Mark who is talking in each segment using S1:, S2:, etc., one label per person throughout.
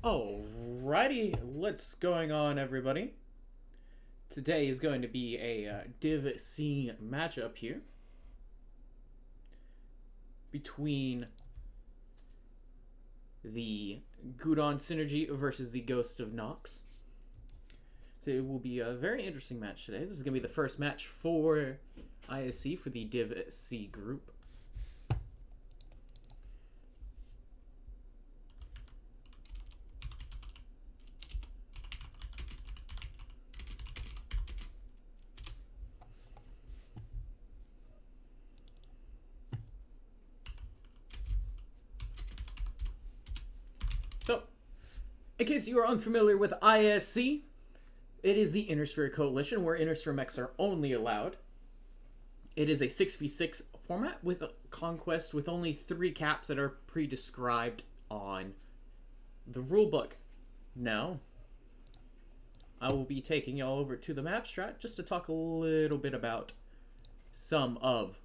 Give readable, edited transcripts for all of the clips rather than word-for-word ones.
S1: Alrighty, what's going on, everybody? Today is going to be a Div C matchup here between the Gudron Synergy versus the Ghosts of Nox. So it will be a very interesting match today. This is going to be the first match for ISC for the Div C group. So, in case you are unfamiliar with ISC, it is the Inner Sphere Coalition, where Inner Sphere mechs are only allowed. It is a 6v6 format with a conquest with only 3 caps that are pre-described on the rulebook. Now, I will be taking y'all over to the map strat just to talk a little bit about some of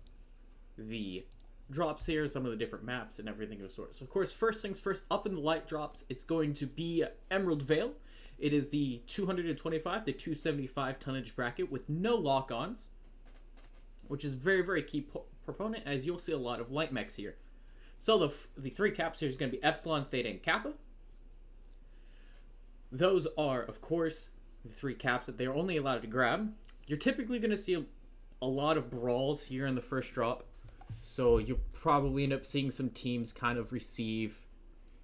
S1: the drops here, some of the different maps and everything of the sort. So of course, first things first, up in the light drops, it's going to be Emerald Vale. It is the 225 to 275 tonnage bracket with no lock-ons, which is very, very key proponent, as you'll see a lot of light mechs here. So the 3 caps here is going to be Epsilon, Theta, and Kappa. Those are, of course, the 3 caps that they're only allowed to grab. You're typically going to see a lot of brawls here in the first drop. So you'll probably end up seeing some teams kind of receive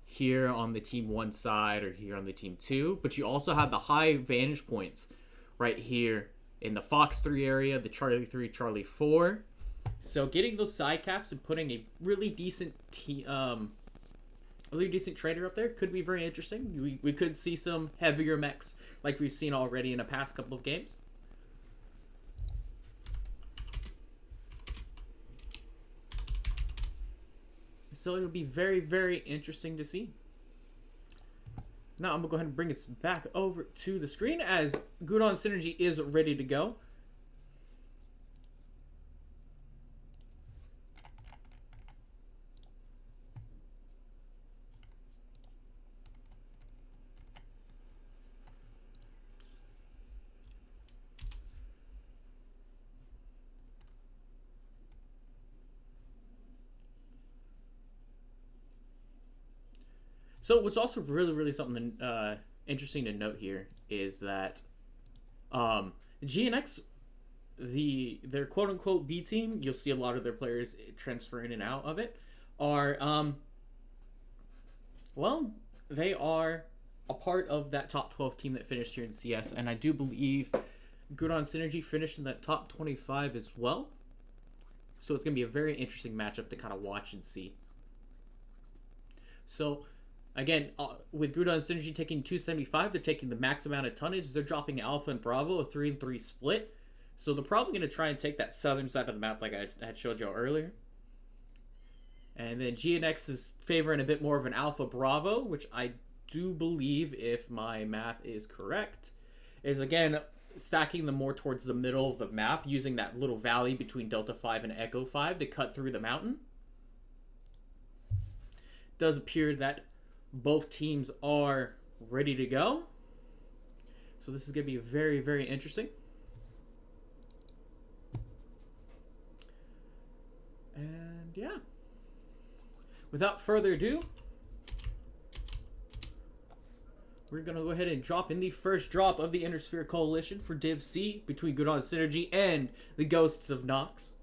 S1: here on the team 1 side or here on the team 2. But you also have the high vantage points right here in the Fox 3 area, the Charlie 3, Charlie 4. So getting those side caps and putting a really decent trader up there could be very interesting. We could see some heavier mechs like we've seen already in the past couple of games. So it'll be very, very interesting to see. Now I'm going to go ahead and bring us back over to the screen as Gudron Synergy is ready to go. So what's also really, really something interesting to note here is that GNX, their quote-unquote B team, you'll see a lot of their players transfer in and out of it, are, well, they are a part of that top 12 team that finished here in CS, and I do believe Gudron Synergy finished in that top 25 as well. So it's going to be a very interesting matchup to kind of watch and see. So again, with Gudron Synergy taking 275, they're taking the max amount of tonnage. They're dropping Alpha and Bravo, a 3-3 split. So they're probably going to try and take that southern side of the map like I had showed you earlier. And then GNX is favoring a bit more of an Alpha Bravo, which I do believe, if my math is correct, is again stacking them more towards the middle of the map, using that little valley between Delta 5 and Echo 5 to cut through the mountain. It does appear that both teams are ready to go. So this is going to be very, very interesting. And yeah. Without further ado, we're going to go ahead and drop in the first drop of the Inner Sphere Coalition for Div C between Gudron Synergy and the Ghosts of Nox.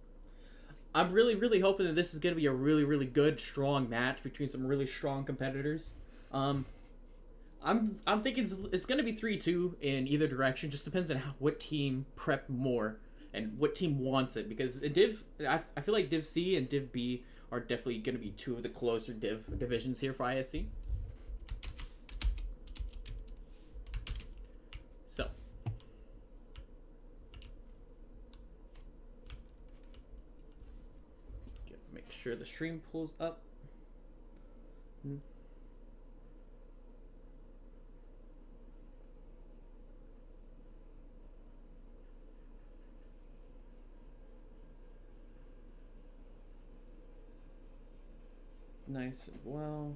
S1: I'm really, really hoping that this is going to be a really, really good, strong match between some really strong competitors. I'm thinking it's going to be 3-2 in either direction. Just depends on what team prepped more and what team wants it. Because I feel like Div C and Div B are definitely going to be 2 of the closer divisions here for ISC. So make sure the stream pulls up. Nice and well.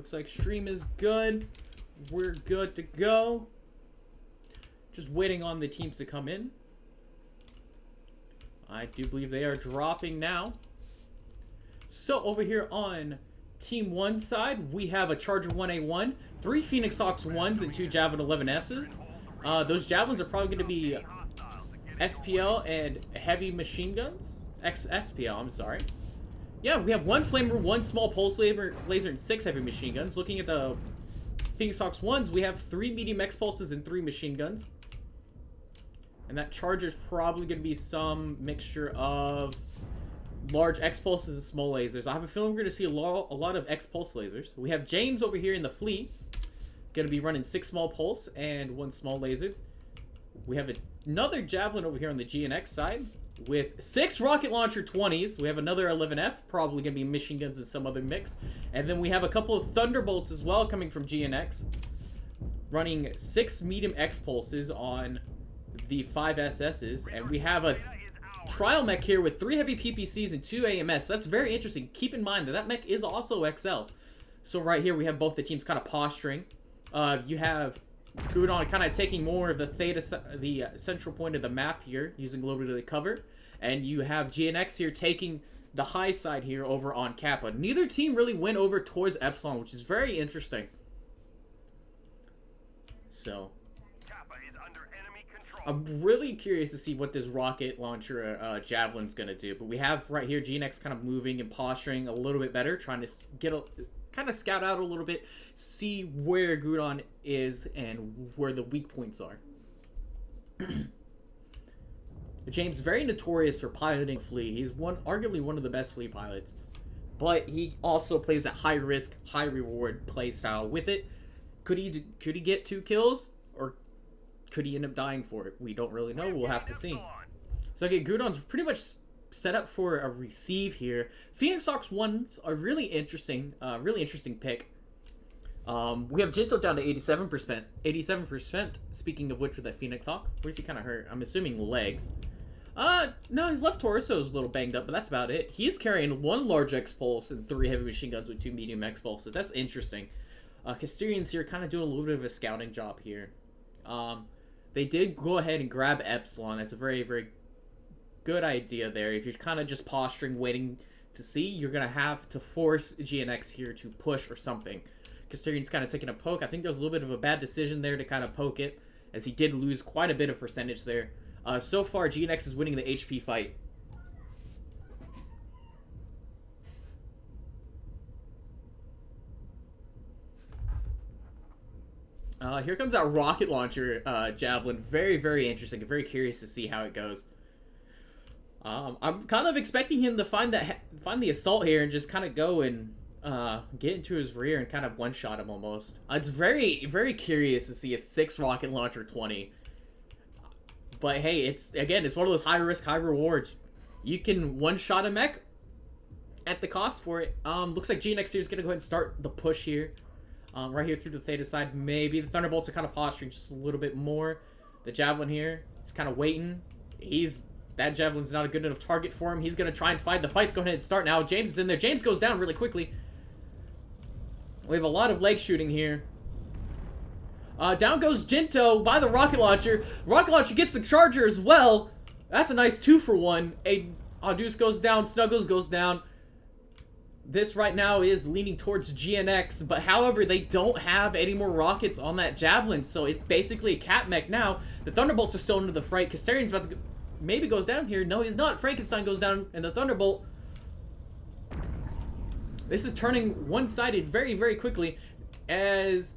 S1: Looks like stream is good. We're good to go. Just waiting on the teams to come in. I do believe they are dropping now. So over here on Team 1 side, we have a Charger 1A1, 3 Phoenix Hawks 1s, and 2 Javelin 11Ss. Those Javelins are probably going to be SPL and heavy machine guns. SPL, I'm sorry. Yeah, we have 1 Flamer, 1 small pulse laser, and 6 heavy machine guns. Looking at the Phoenix Hawks 1s, we have 3 medium X pulses and 3 machine guns. And that Charger is probably going to be some mixture of large X pulses and small lasers. I have a feeling we're going to see a lot of X pulse lasers. We have James over here in the fleet, going to be running 6 small pulse and 1 small laser. We have another Javelin over here on the GNX side with 6 rocket launcher 20s. We have another 11F, probably going to be machine guns and some other mix. And then we have a couple of Thunderbolts as well coming from GNX, running 6 medium X pulses on the 5 SSs. And we have a trial mech here with 3 heavy PPCs and 2 AMS. That's very interesting. Keep in mind that that mech is also XL. So right here we have both the teams kind of posturing. You have Gudron kind of taking more of the central point of the map here, using a little bit of the cover. And you have GNX here taking the high side here over on Kappa. Neither team really went over towards Epsilon, which is very interesting. So I'm really curious to see what this rocket launcher Javelin's going to do. But we have right here GNX kind of moving and posturing a little bit better, trying to get kind of scout out a little bit, see where Gudron is and where the weak points are. James, very notorious for piloting Flea. He's arguably one of the best Flea pilots. But he also plays that high risk, high reward play style with it. Could he get 2 kills? Or could he end up dying for it? We don't really know. We'll have to see. So okay, Gudron's pretty much set up for a receive here. Phoenix Hawks 1s are really interesting pick. We have Jinto down to 87%. 87%, speaking of which, with that Phoenix Hawk. Where's he kind of hurt? I'm assuming legs. No, his left torso is a little banged up, but that's about it. He's carrying 1 large X-Pulse and 3 heavy machine guns with 2 medium X-Pulses. That's interesting. Casterian's here kind of doing a little bit of a scouting job here. They did go ahead and grab Epsilon. That's a very, very good idea there. If you're kind of just posturing, waiting to see, you're going to have to force GNX here to push or something. Casterian's kind of taking a poke. I think there was a little bit of a bad decision there to kind of poke it, as he did lose quite a bit of percentage there. So far, GNX is winning the HP fight. Here comes that rocket launcher Javelin. Very, very interesting. I'm very curious to see how it goes. I'm kind of expecting him to find the assault here and just kind of go and get into his rear and kind of one-shot him almost. It's very, very curious to see a 6 rocket launcher 20. But hey, it's one of those high risk, high rewards. You can one-shot a mech at the cost for it. Looks like GNX here is going to go ahead and start the push here. Right here through the Theta side, maybe. The Thunderbolts are kind of posturing just a little bit more. The Javelin here is kind of waiting. That Javelin's not a good enough target for him. He's going to try and fight. The fight's going ahead and start now. James is in there. James goes down really quickly. We have a lot of leg shooting here. Down goes Jinto by the rocket launcher. Rocket launcher gets the Charger as well. That's a nice 2-for-1. Audus goes down. Snuggles goes down. This right now is leaning towards GNX, but however, they don't have any more rockets on that Javelin, so it's basically a cat mech now. The Thunderbolts are still into the fight. Casterian's about to maybe goes down here. No, he's not. Frankenstein goes down, and the Thunderbolt. This is turning one-sided very, very quickly as...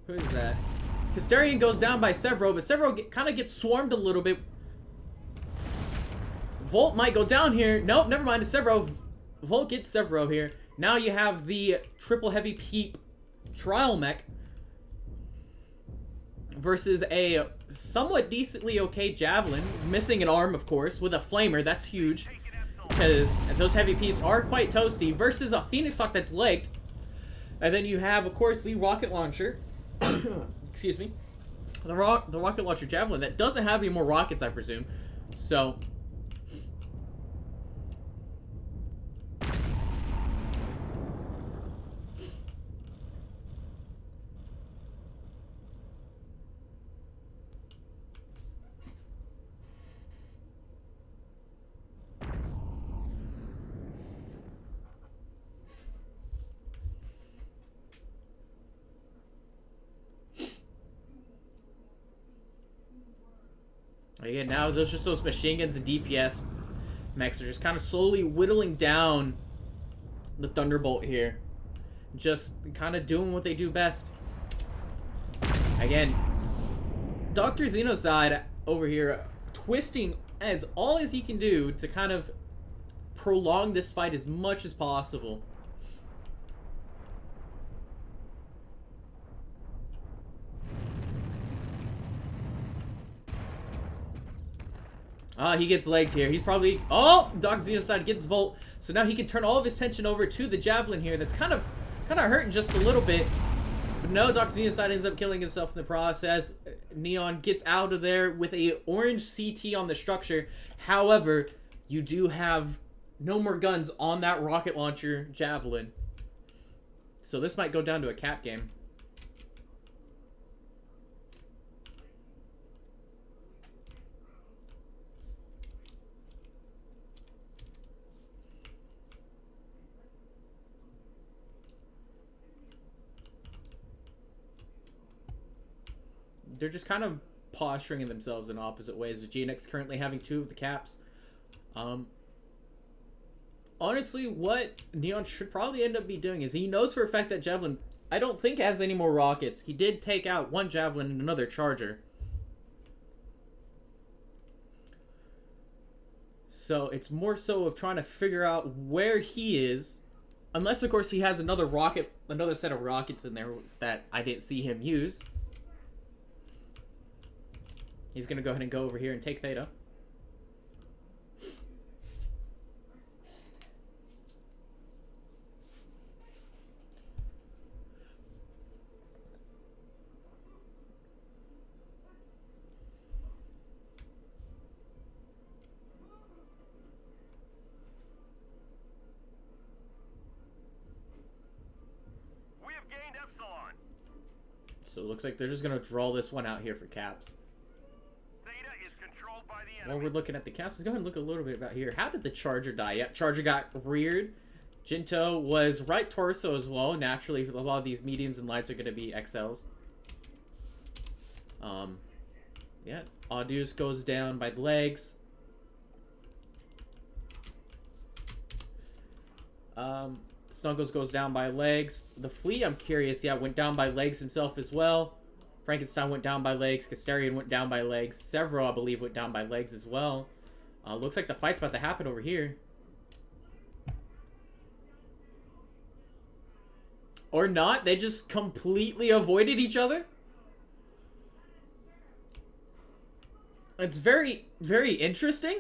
S1: Who is that? Casterian goes down by Severo, but Severo kind of gets swarmed a little bit. Volt might go down here. Nope, never mind. Severo. Volt gets Severo here. Now you have the triple heavy peep trial mech versus a somewhat decently okay Javelin, missing an arm, of course, with a flamer. That's huge because those heavy peeps are quite toasty, versus a Phoenix Hawk that's legged. And then you have, of course, the rocket launcher. Excuse me. The rocket launcher Javelin that doesn't have any more rockets, I presume. So... Again, now those just those machine guns and DPS mechs are just kind of slowly whittling down the Thunderbolt here. Just kind of doing what they do best. Again, Dr. Xenocide over here twisting as all as he can do to kind of prolong this fight as much as possible. He gets legged here. He's probably... Oh! Dr. Xenocide gets Volt. So now he can turn all of his attention over to the Javelin here. That's kind of hurting just a little bit. But no, Dr. Xenocide ends up killing himself in the process. Neon gets out of there with a orange CT on the structure. However, you do have no more guns on that rocket launcher Javelin. So this might go down to a cap game. They're just kind of posturing themselves in opposite ways, with GNX currently having 2 of the caps. Honestly, what Neon should probably end up be doing is he knows for a fact that Javelin, I don't think, has any more rockets. He did take out 1 Javelin and another Charger. So it's more so of trying to figure out where he is. Unless, of course, he has another set of rockets in there that I didn't see him use. He's going to go ahead and go over here and take Theta.
S2: We have gained Epsilon.
S1: So it looks like they're just going to draw this one out here for caps. While we're looking at the caps, let's go ahead and look a little bit about here. How did the Charger die? Yep, Charger got reared. Jinto was right torso as well. Naturally, a lot of these mediums and lights are going to be XLs. Yeah, Audeus goes down by the legs. Snuggles goes down by legs. The Flea, I'm curious, yeah, went down by legs himself as well. Frankenstein went down by legs. Casterian went down by legs. Several, I believe, went down by legs as well. Looks like the fight's about to happen over here. Or not. They just completely avoided each other. It's very, very interesting.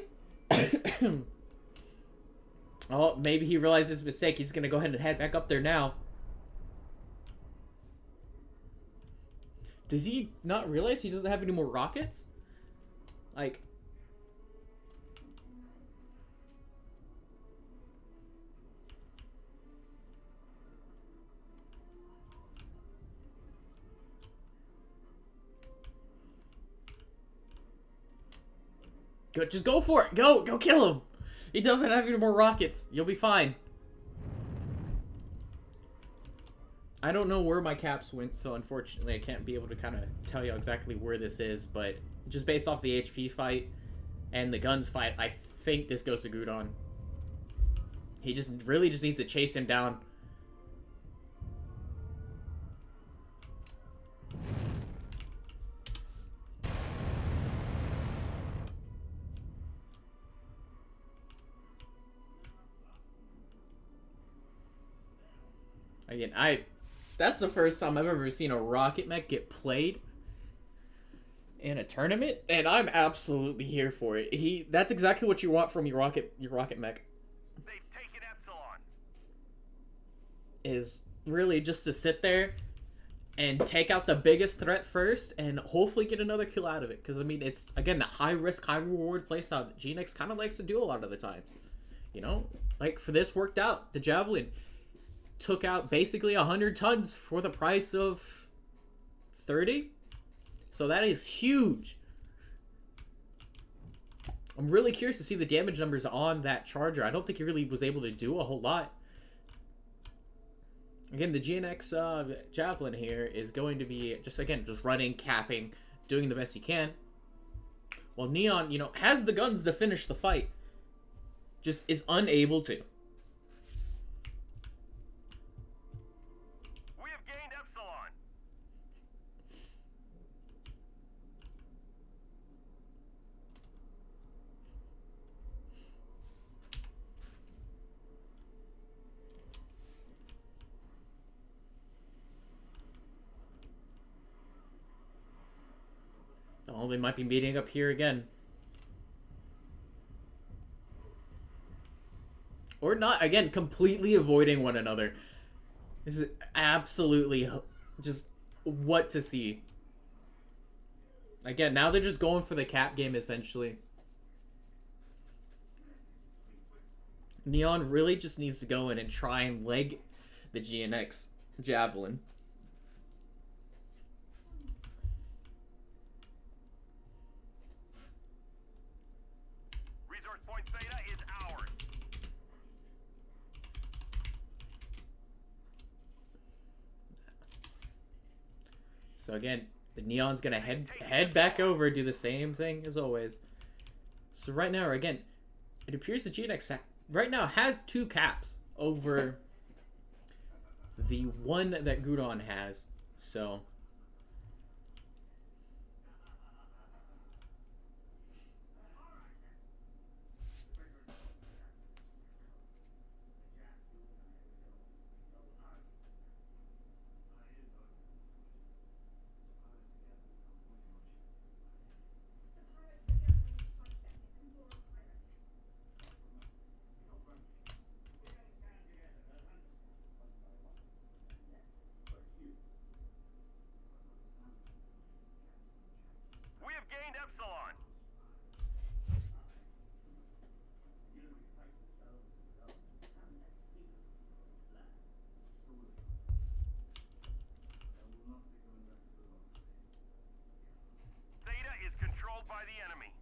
S1: Oh, maybe he realized his mistake. He's going to go ahead and head back up there now. Does he not realize he doesn't have any more rockets? Like... Good, just go for it. Go kill him. He doesn't have any more rockets. You'll be fine. I don't know where my caps went, so unfortunately I can't be able to kind of tell you exactly where this is, but just based off the HP fight and the guns fight, I think this goes to Gudron. He just really just needs to chase him down. Again, that's the first time I've ever seen a rocket mech get played in a tournament, and I'm absolutely here for it. That's exactly what you want from your rocket mech.
S2: They've taken Epsilon.
S1: Is really just to sit there and take out the biggest threat first and hopefully get another kill out of it. Because, I mean, it's, again, the high risk, high reward playstyle that GNX kind of likes to do a lot of the times. You know? Like, for this, worked out. The Javelin took out basically 100 tons for the price of 30. So that is huge. I'm really curious to see the damage numbers on that Charger. I don't think he really was able to do a whole lot. Again, the GNX Javelin here is going to be just running, capping, doing the best he can. While Neon, has the guns to finish the fight, just is unable to.
S2: We have gained Epsilon.
S1: Oh, they might be meeting up here again. Or not, again, completely avoiding one another. This is absolutely just what to see. Again, now they're just going for the cap game, essentially. Neon really just needs to go in and try and leg the GNX Javelin.
S2: Resource point Theta is ours.
S1: So again, the Neon's gonna head back over, do the same thing as always. So right now, again, it appears the GNX right now has 2 caps over the one that Gudron has. So
S2: We have gained Epsilon. Theta is controlled by the enemy.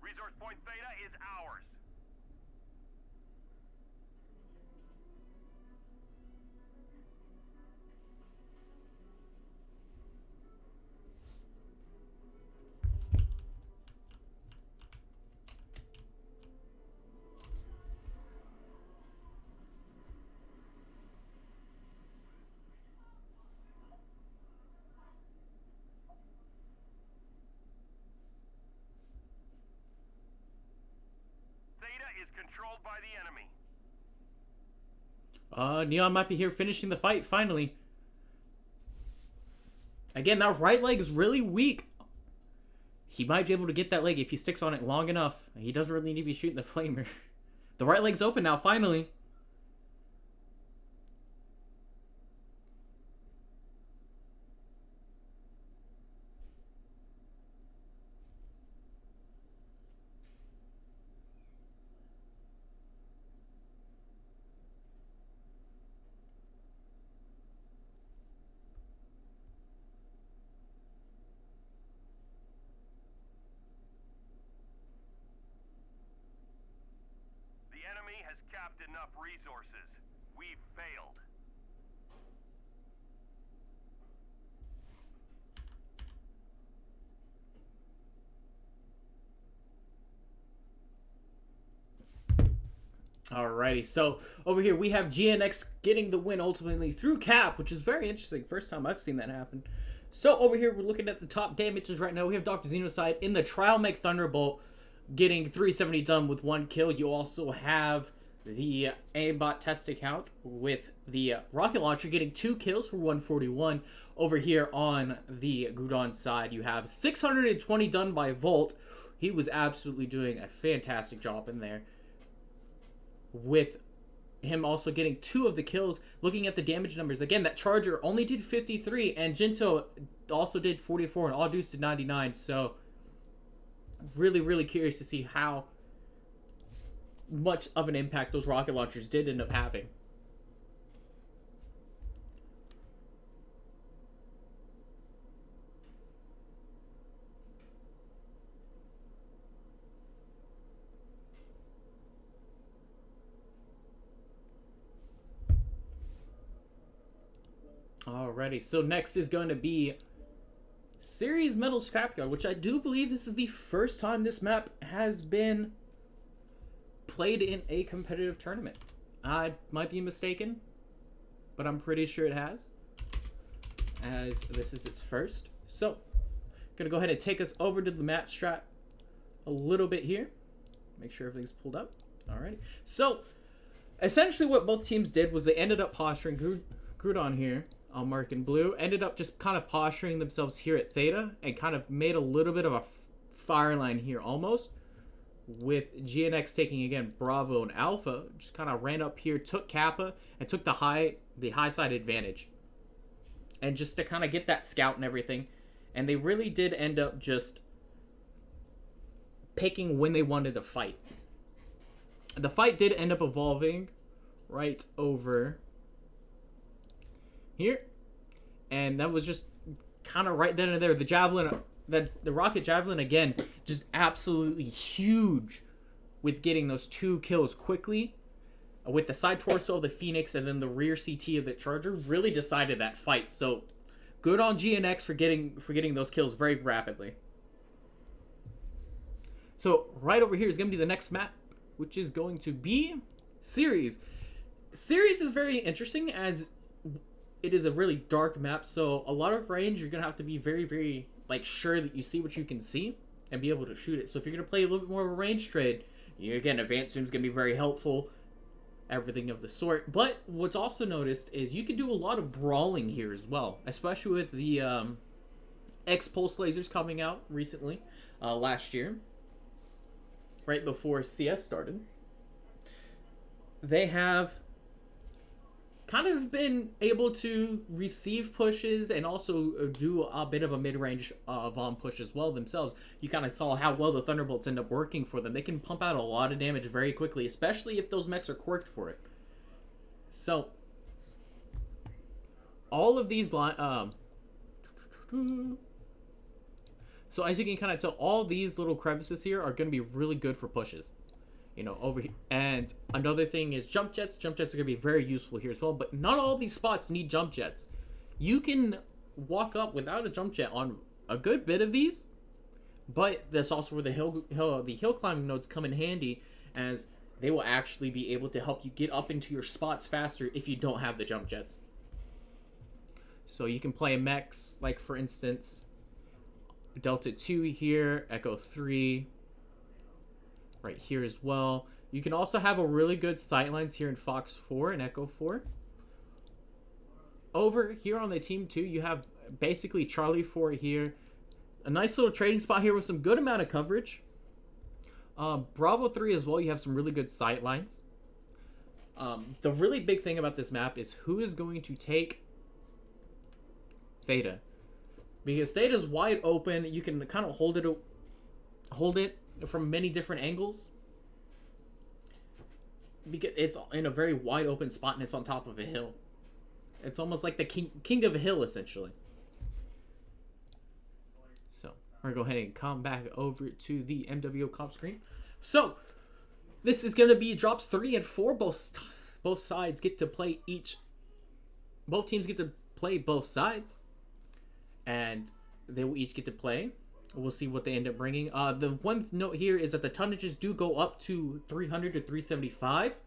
S2: Resource point Theta is ours. Theta is controlled by the enemy.
S1: Neon might be here finishing the fight finally. Again, that right leg is really weak. He might be able to get that leg if he sticks on it long enough. He doesn't really need to be shooting the flamer. The right leg's open now, finally.
S2: The enemy has capped enough resources. We've failed.
S1: Alrighty, so over here we have GNX getting the win ultimately through cap, which is very interesting. First time I've seen that happen. So over here we're looking at the top damages right now. We have Dr. Xenocide in the Trial Make Thunderbolt getting 370 done with 1 kill. You also have the aimbot test account with the rocket launcher getting 2 kills for 141. Over here on the Gudron side, you have 620 done by Volt. He was absolutely doing a fantastic job in there, with him also getting 2 of the kills. Looking at the damage numbers, again, that Charger only did 53, and Jinto also did 44, and Aldous did 99, so really curious to see how much of an impact those rocket launchers did end up having. Alrighty, so next is going to be Series Metal Scrapyard, which I do believe this is the first time this map has been played in a competitive tournament. I might be mistaken, but I'm pretty sure it has, as this is its first. So, gonna go ahead and take us over to the map strat a little bit here. Make sure everything's pulled up. Alrighty. So, essentially what both teams did was they ended up posturing Gudron here. I'll mark in blue, ended up just kind of posturing themselves here at Theta and kind of made a little bit of a fire line here almost, with GNX taking again Bravo and Alpha, just kind of ran up here, took Kappa, and took the high side advantage. And just to kind of get that scout and everything. And they really did end up just picking when they wanted to fight. The fight did end up evolving right over here, and that was just kind of right then and there. The javelin, the rocket javelin again, just absolutely huge with getting those 2 kills quickly, with the side torso of the Phoenix and then the rear CT of the Charger. Really decided that fight. So good on GNX for getting those kills very rapidly. So right over here is going to be the next map, which is going to be Series. Series is very interesting as it is a really dark map, so a lot of range you're gonna have to be very like sure that you see what you can see and be able to shoot it. So if you're gonna play a little bit more of a range trade, again, advanced zoom's gonna be very helpful, everything of the sort. But what's also noticed is you can do a lot of brawling here as well, especially with the X-Pulse lasers coming out recently, last year, right before CS started. They have kind of been able to receive pushes and also do a bit of a mid-range bomb push as well themselves. You kind of saw how well the Thunderbolts end up working for them. They can pump out a lot of damage very quickly, especially if those mechs are quirked for it. So, all of these so as you can kind of tell, all these little crevices here are going to be really good for pushes. Over here. And another thing is jump jets. Jump jets are going to be very useful here as well, but not all these spots need jump jets. You can walk up without a jump jet on a good bit of these, but that's also where the hill climbing nodes come in handy, as they will actually be able to help you get up into your spots faster if you don't have the jump jets. So you can play mechs, like for instance, Delta 2 here, Echo 3, right here as well. You can also have a really good sightlines here in Fox 4 and Echo 4. Over here on the team 2, you have basically Charlie 4 here. A nice little trading spot here with some good amount of coverage. Bravo 3 as well, you have some really good sightlines. The really big thing about this map is who is going to take Theta. Because Theta is wide open, you can kind of hold it from many different angles, because it's in a very wide open spot and it's on top of a hill. It's almost like the king of a hill, essentially. So we're gonna go ahead and come back over to the MWO comp screen. So this is gonna be drops 3 and 4. Both sides get to play both teams get to play both sides, and they will each get to play. We'll see what they end up bringing. The one note here is that the tonnages do go up to 300 to 375,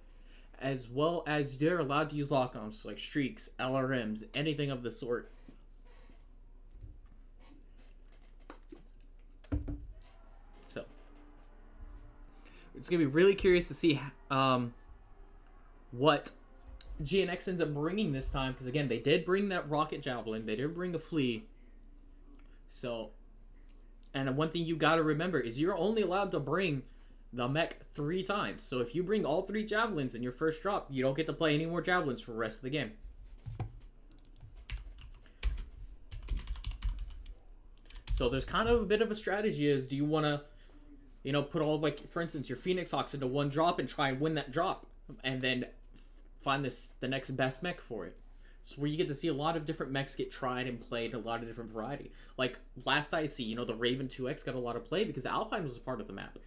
S1: as well as they're allowed to use lock-ons like streaks, LRMs, anything of the sort. So it's gonna be really curious to see what GNX ends up bringing this time, because again, they did bring that rocket javelin, they did bring a flea. So. And one thing you got to remember is you're only allowed to bring the mech 3 times. So if you bring all 3 javelins in your first drop, you don't get to play any more javelins for the rest of the game. So there's kind of a bit of a strategy is, do you want to You know, put all, like, for instance, your Phoenix Hawks into one drop and try and win that drop. And then find the next best mech for it. So where you get to see a lot of different mechs get tried and played, a lot of different variety. Like, last ISC, you know, the Raven 2X got a lot of play because Alpine was a part of the map.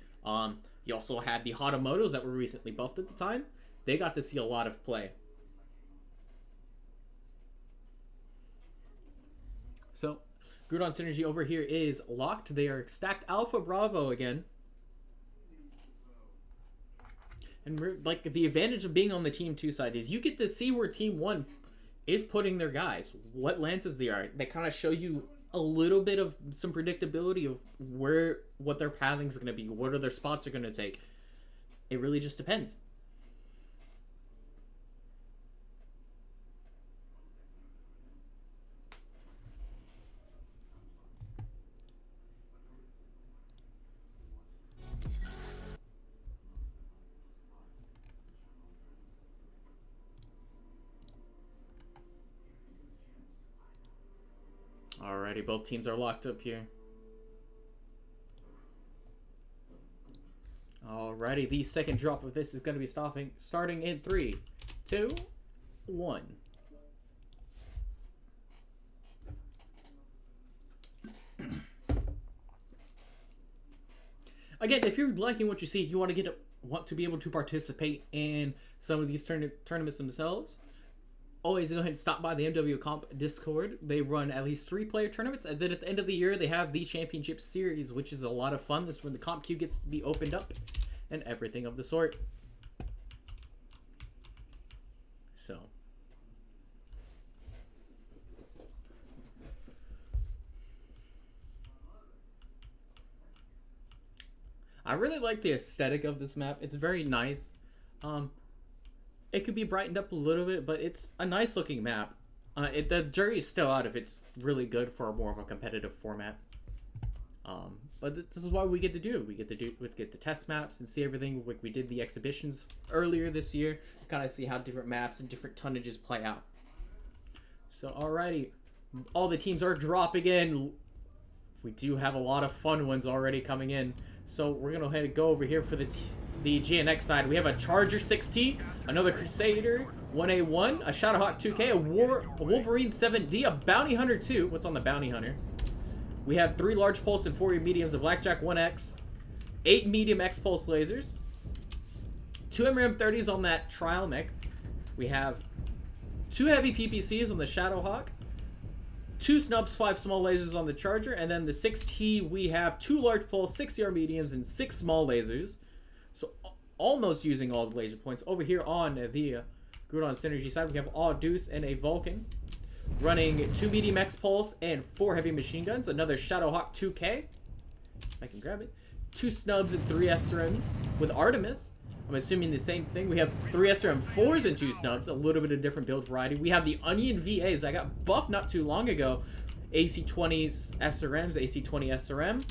S1: You also had the Hatamotos that were recently buffed at the time. They got to see a lot of play. So, Gudron Synergy over here is locked. They are stacked Alpha Bravo again. And, like, the advantage of being on the Team 2 side is you get to see where Team 1 is putting their guys, what lances they are. They kind of show you a little bit of some predictability of what their pathing is going to be, what are their spots are going to take. It really just depends. Alrighty, both teams are locked up here. Alrighty, the second drop of this is going to be starting in 3, 2, 1. Again, if you're liking what you see, you want to be able to participate in some of these tournaments themselves, always go ahead and stop by the MW Comp Discord. They run at least 3-player tournaments, and then at the end of the year, they have the Championship Series, which is a lot of fun. This is when the comp queue gets to be opened up, and everything of the sort. So, I really like the aesthetic of this map. It's very nice. It could be brightened up a little bit, but it's a nice looking map. The jury's still out if it's really good for more of a competitive format. But this is what we get to do. We get to test maps and see everything like we did the exhibitions earlier this year. Kind of see how different maps and different tonnages play out. So, alrighty. All the teams are dropping in. We do have a lot of fun ones already coming in. So, we're going to go ahead and go over here for the GNX side. We have a Charger 6T, another Crusader 1A1, a Shadowhawk 2K, a Wolverine 7D, a Bounty Hunter 2. What's on the Bounty Hunter? We have 3 large pulse and 4 mediums, a Blackjack 1X, 8 medium X pulse lasers, 2 MRM30s on that trial mech. We have 2 heavy PPCs on the Shadowhawk, 2 snubs, 5 small lasers on the Charger, and then the 6T we have 2 large pulse, 6 CR mediums, and 6 small lasers. So almost using all the laser points. Over here on the Gudron Synergy side, we have a Deuce and a Vulcan, running 2 medium X pulse and 4 heavy machine guns. Another Shadowhawk 2K, if I can grab it. 2 snubs and 3 SRMs with Artemis. I'm assuming the same thing. We have 3 SRM4s and 2 snubs. A little bit of different build variety. We have the Onion VAs. I got buffed not too long ago. AC20s SRMs, AC20 SRM.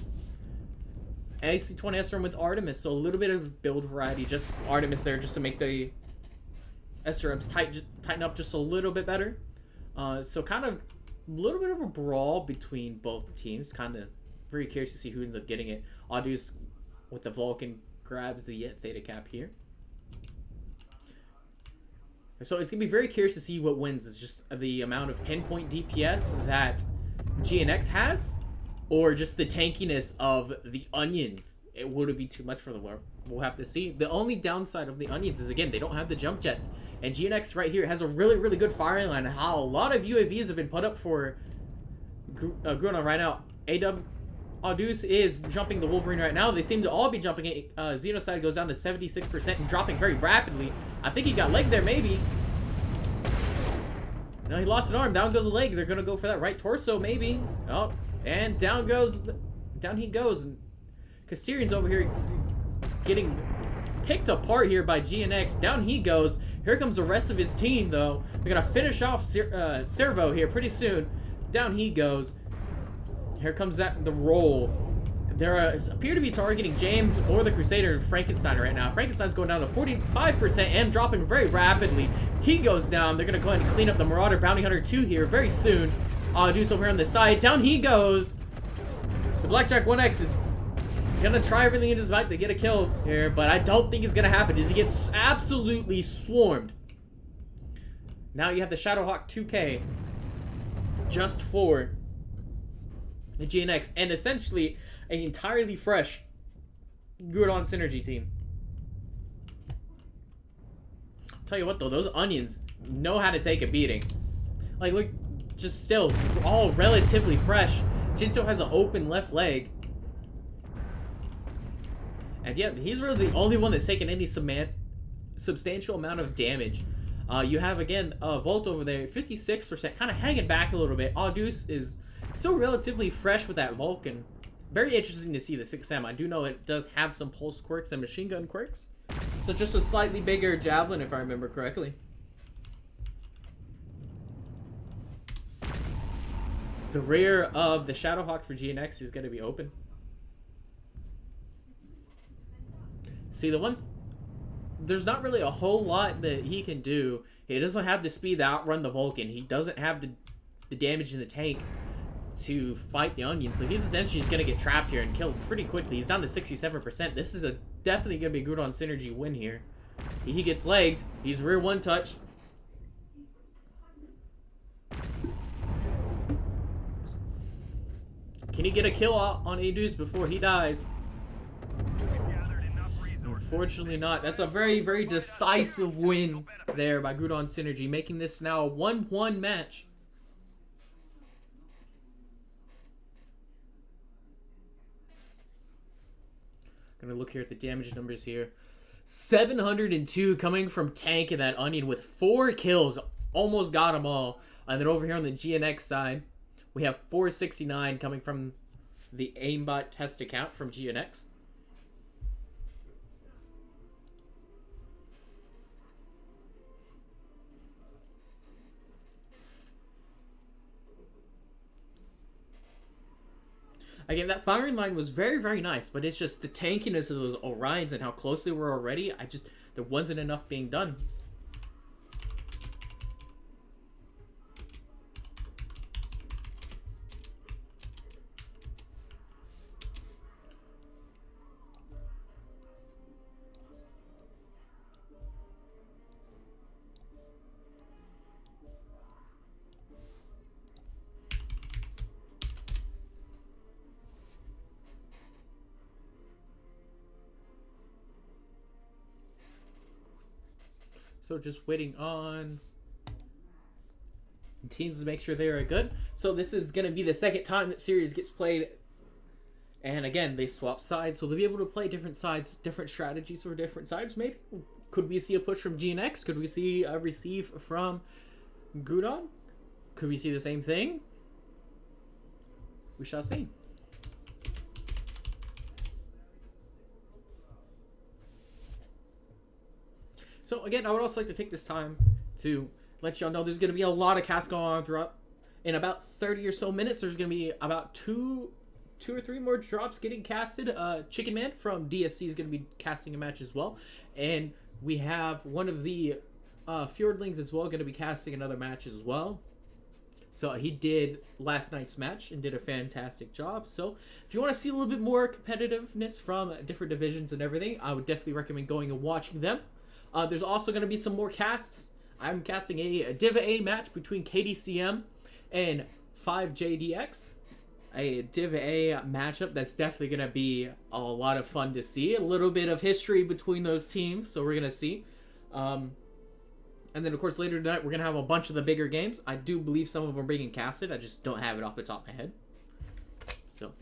S1: AC20 SRM with Artemis. So a little bit of build variety. Just Artemis there just to make the SRMs tighten up just a little bit better. So kind of a little bit of a brawl between both teams. Kind of very curious to see who ends up getting it. Audus with the Vulcan grabs the Theta Cap here. So it's going to be very curious to see what wins. It's just the amount of pinpoint DPS that GNX has, or just the tankiness of the Onions. Would it be too much for the war? We'll have to see. The only downside of the Onions is, again, they don't have the jump jets. And GNX right here has a really, really good firing line. How a lot of UAVs have been put up for Gudron right now. Audus is jumping the Wolverine right now. They seem to all be jumping it. Xenocide goes down to 76% and dropping very rapidly. I think he got leg there, maybe. No, he lost an arm. Down goes a leg. They're going to go for that right torso, maybe. Oh, and down he goes. Kassirian's over here getting picked apart here by GNX. Down he goes. Here comes the rest of his team, though. They're going to finish off Servo here pretty soon. Down he goes. Here comes the roll. There appear to be targeting James or the Crusader Frankenstein right now. Frankenstein's going down to 45% and dropping very rapidly. He goes down. They're going to go ahead and clean up the Marauder Bounty Hunter 2 here very soon. Deuce over here on the side. Down he goes. The Blackjack 1X is Gonna try everything in his might to get a kill here, but I don't think it's gonna happen as he gets absolutely swarmed. Now you have the Shadowhawk 2K just for the GNX, and essentially an entirely fresh Gudron synergy team. I'll tell you what though, those onions know how to take a beating. Like, look, just still all relatively fresh. Jinto has an open left leg. And yeah, he's really the only one that's taken any substantial amount of damage. You have, again, Volt over there, 56%, kind of hanging back a little bit. Audus is still relatively fresh with that Vulcan. Very interesting to see the 6M. I do know it does have some pulse quirks and machine gun quirks. So just a slightly bigger Javelin, if I remember correctly. The rear of the Shadowhawk for GNX is going to be open. See, there's not really a whole lot that he can do. He doesn't have the speed to outrun the Vulcan. He doesn't have the damage in the tank to fight the Onion. So he's essentially just going to get trapped here and killed pretty quickly. He's down to 67%. This is definitely going to be a Gudron synergy win here. He gets legged. He's rear one touch. Can he get a kill on Adus before he dies? Unfortunately not. That's a very, very decisive win there by Gudron Synergy, making this now a 1-1 match. Gonna look here at the damage numbers here. 702 coming from Tank and that Onion with 4 kills. Almost got them all. And then over here on the GNX side, we have 469 coming from the aimbot test account from GNX. Again, that firing line was very, very nice, but it's just the tankiness of those Orions and how close they were already. There wasn't enough being done. So just waiting on teams to make sure they are good. So this is going to be the second time that series gets played. And again, they swap sides. So they'll be able to play different sides, different strategies for different sides. Maybe. Could we see a push from GNX? Could we see a receive from Gudron? Could we see the same thing? We shall see. So again, I would also like to take this time to let y'all know there's going to be a lot of casts going on throughout. In about 30 or so minutes, there's going to be about two or three more drops getting casted. Chicken Man from DSC is going to be casting a match as well. And we have one of the Fjordlings as well going to be casting another match as well. So he did last night's match and did a fantastic job. So if you want to see a little bit more competitiveness from different divisions and everything, I would definitely recommend going and watching them. There's also going to be some more casts. I'm casting a Div A match between KDCM and 5JDX. A Div A matchup that's definitely going to be a lot of fun to see. A little bit of history between those teams, so we're going to see. And then, of course, later tonight, we're going to have a bunch of the bigger games. I do believe some of them are being casted. I just don't have it off the top of my head. So...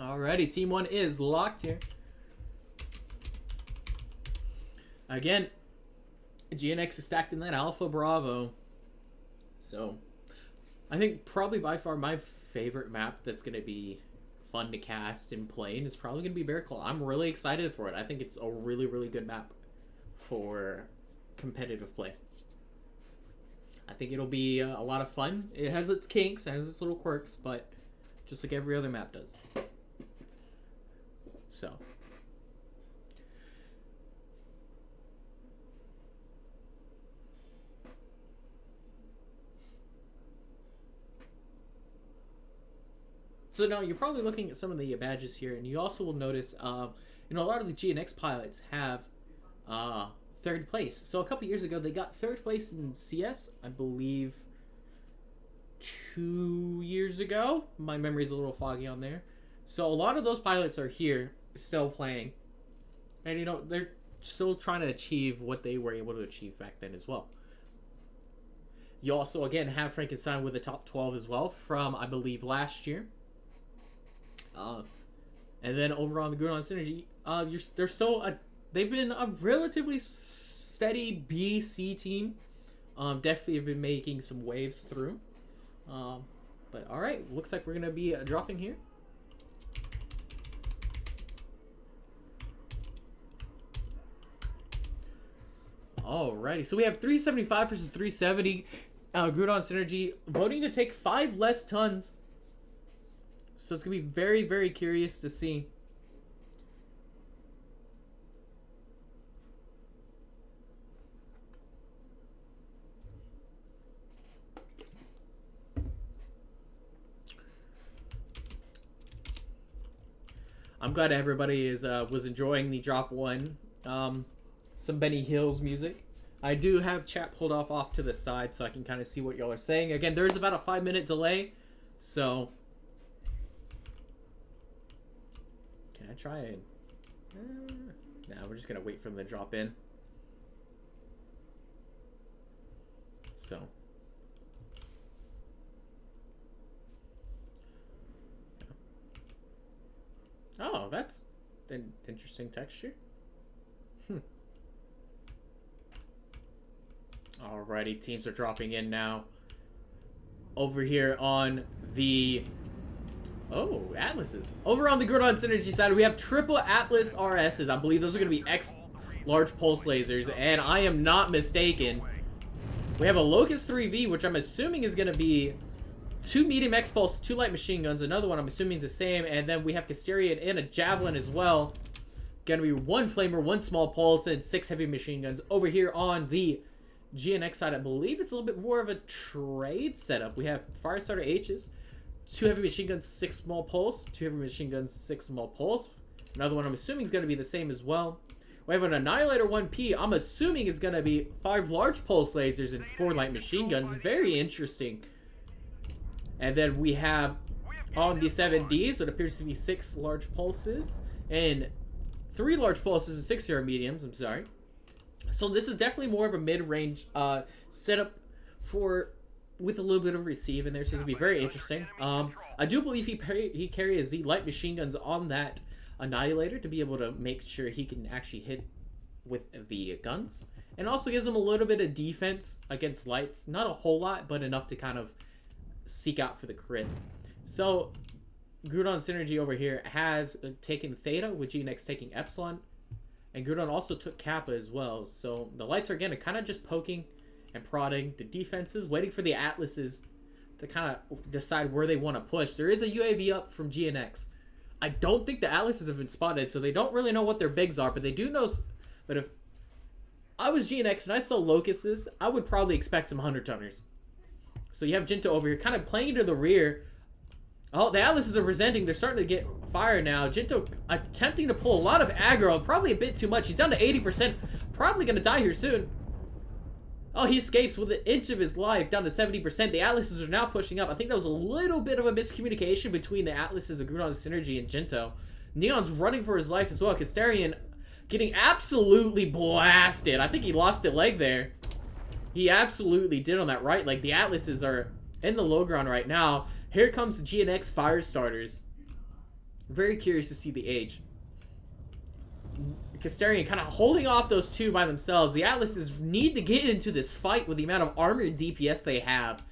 S1: Alrighty, Team 1 is locked here. Again, GNX is stacked in that Alpha Bravo. So, I think probably by far my favorite map that's going to be fun to cast and play is probably going to be Bear Claw. I'm really excited for it. I think it's a really, really good map for competitive play. I think it'll be a lot of fun. It has its kinks, it has its little quirks, but just like every other map does. So. So now you're probably looking at some of the badges here, and you also will notice, a lot of the GNX pilots have third place. So a couple years ago, they got third place in CS, I believe 2 years ago. My memory's a little foggy on there. So a lot of those pilots are here, still playing. And, they're still trying to achieve what they were able to achieve back then as well. You also, again, have Frankenstein with the top 12 as well from, I believe, last year. And then over on the Gudron Synergy, they're still they've been a relatively steady BC team. Definitely have been making some waves through. But all right, looks like we're gonna be dropping here. Alrighty, so we have 375 versus 370. Gudron Synergy voting to take 5 less tons. So it's going to be very, very curious to see. I'm glad everybody was enjoying the drop one. Some Benny Hills music. I do have chat pulled off to the side so I can kind of see what y'all are saying. Again, there's about a 5-minute delay, so... Can I try it? Nah, we're just gonna wait for them to drop in. So. Oh, that's an interesting texture. Alrighty, teams are dropping in now. Over here on the... Oh, Atlases. Over on the Gudron Synergy side, we have triple Atlas RSs. I believe those are going to be X large pulse lasers, and I am not mistaken. We have a Locust 3V, which I'm assuming is going to be 2 medium X pulse, 2 light machine guns. Another one I'm assuming the same, and then we have Casterian and a Javelin as well. Going to be 1 flamer, 1 small pulse, and 6 heavy machine guns. Over here on the GNX side, I believe it's a little bit more of a trade setup. We have Firestarter H's. 2 heavy machine guns, 6 small pulse. 2 heavy machine guns, 6 small pulse. Another one I'm assuming is going to be the same as well. We have an Annihilator 1P. I'm assuming is going to be 5 large pulse lasers and 4 light machine guns. Very interesting. And then we have on the 7Ds, it appears to be 6 large pulses and 3 large pulses and 6 zero mediums. I'm sorry. So this is definitely more of a mid-range setup with a little bit of receive in there, so it's going to be very interesting. I do believe he carries the light machine guns on that Annihilator to be able to make sure he can actually hit with the guns. And also gives him a little bit of defense against lights. Not a whole lot, but enough to kind of seek out for the crit. So, Gudron Synergy over here has taken Theta, with GNX taking Epsilon. And Gudron also took Kappa as well. So, the lights are, again, kind of just poking and prodding the defenses, waiting for the Atlases to kind of decide where they want to push. There is a UAV up from GNX. I don't think the Atlases have been spotted, so they don't really know what their bigs are, but they do know. But if I was GNX and I saw Locusts, I would probably expect some 100-tonners. So you have Jinto over here kind of playing into the rear. Oh, the Atlases are presenting. They're starting to get fire now. Jinto attempting to pull a lot of aggro, probably a bit too much. He's down to 80%, probably going to die here soon. Oh, he escapes with an inch of his life, down to 70%. The Atlases are now pushing up. I think that was a little bit of a miscommunication between the Atlases of Gudron Synergy and Jinto. Neon's running for his life as well. Casterian getting absolutely blasted. I think he lost a leg there. He absolutely did on that right leg. The Atlases are in the low ground right now. Here comes the GNX fire starters. Very curious to see the age. Casterian kind of holding off those two by themselves. The Atlases need to get into this fight with the amount of armor and DPS they have.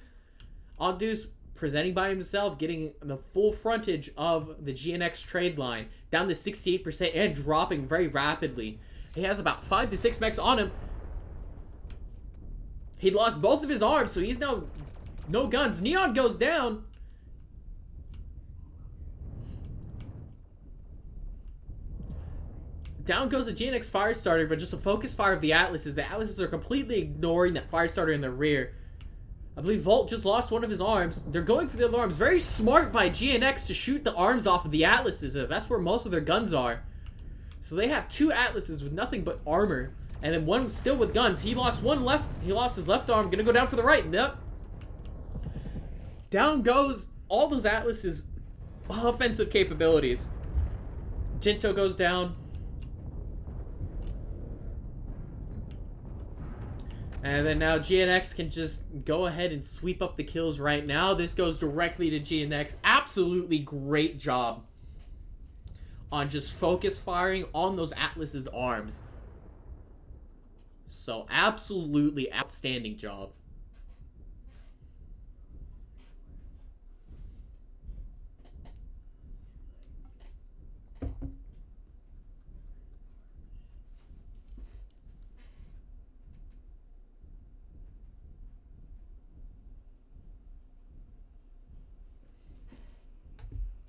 S1: Ogdu's presenting by himself, getting the full frontage of the GNX trade line, down to 68% and dropping very rapidly. He has about 5 to 6 mechs on him. He lost both of his arms, so he's now no guns. Neon goes down. Down goes the GNX Firestarter, but just a focus fire of the Atlases. The Atlases are completely ignoring that Firestarter in the rear. I believe Volt just lost one of his arms. They're going for the other arms. Very smart by GNX to shoot the arms off of the Atlases, as that's where most of their guns are. So they have two Atlases with nothing but armor. And then one still with guns. He lost one left. He lost his left arm. Gonna go down for the right. Yep. Down goes all those Atlases' offensive capabilities. Jinto goes down. And then now GNX can just go ahead and sweep up the kills right now. This goes directly to GNX. Absolutely great job on just focus firing on those Atlas's arms. So absolutely outstanding job.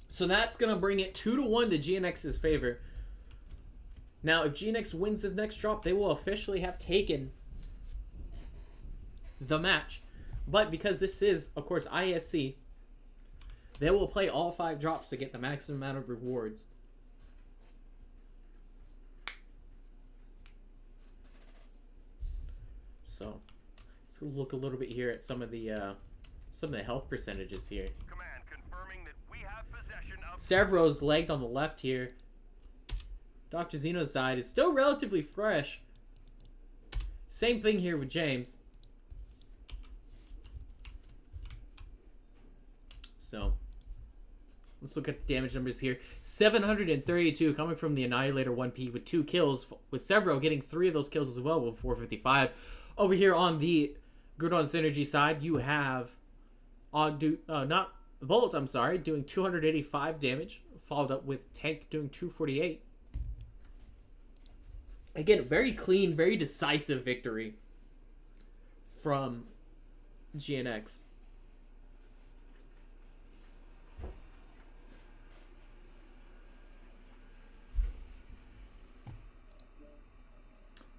S1: So that's going to bring it 2-1 to GNX's favor. Now, if GNX wins this next drop, they will officially have taken the match. But because this is, of course, ISC, they will play all 5 drops to get the maximum amount of rewards. So, let's look a little bit here at some of the health percentages here.
S2: Command confirming that we have possession of...
S1: Sevro's legged on the left here. Dr. Zeno's side is still relatively fresh. Same thing here with James. So, let's look at the damage numbers here. 732 coming from the Annihilator 1P with 2 kills, with Severo getting 3 of those kills as well with 455. Over here on the Gudron Synergy side, you have not Volt, I'm sorry, doing 285 damage, followed up with Tank doing 248. Again, very clean, very decisive victory from GNX.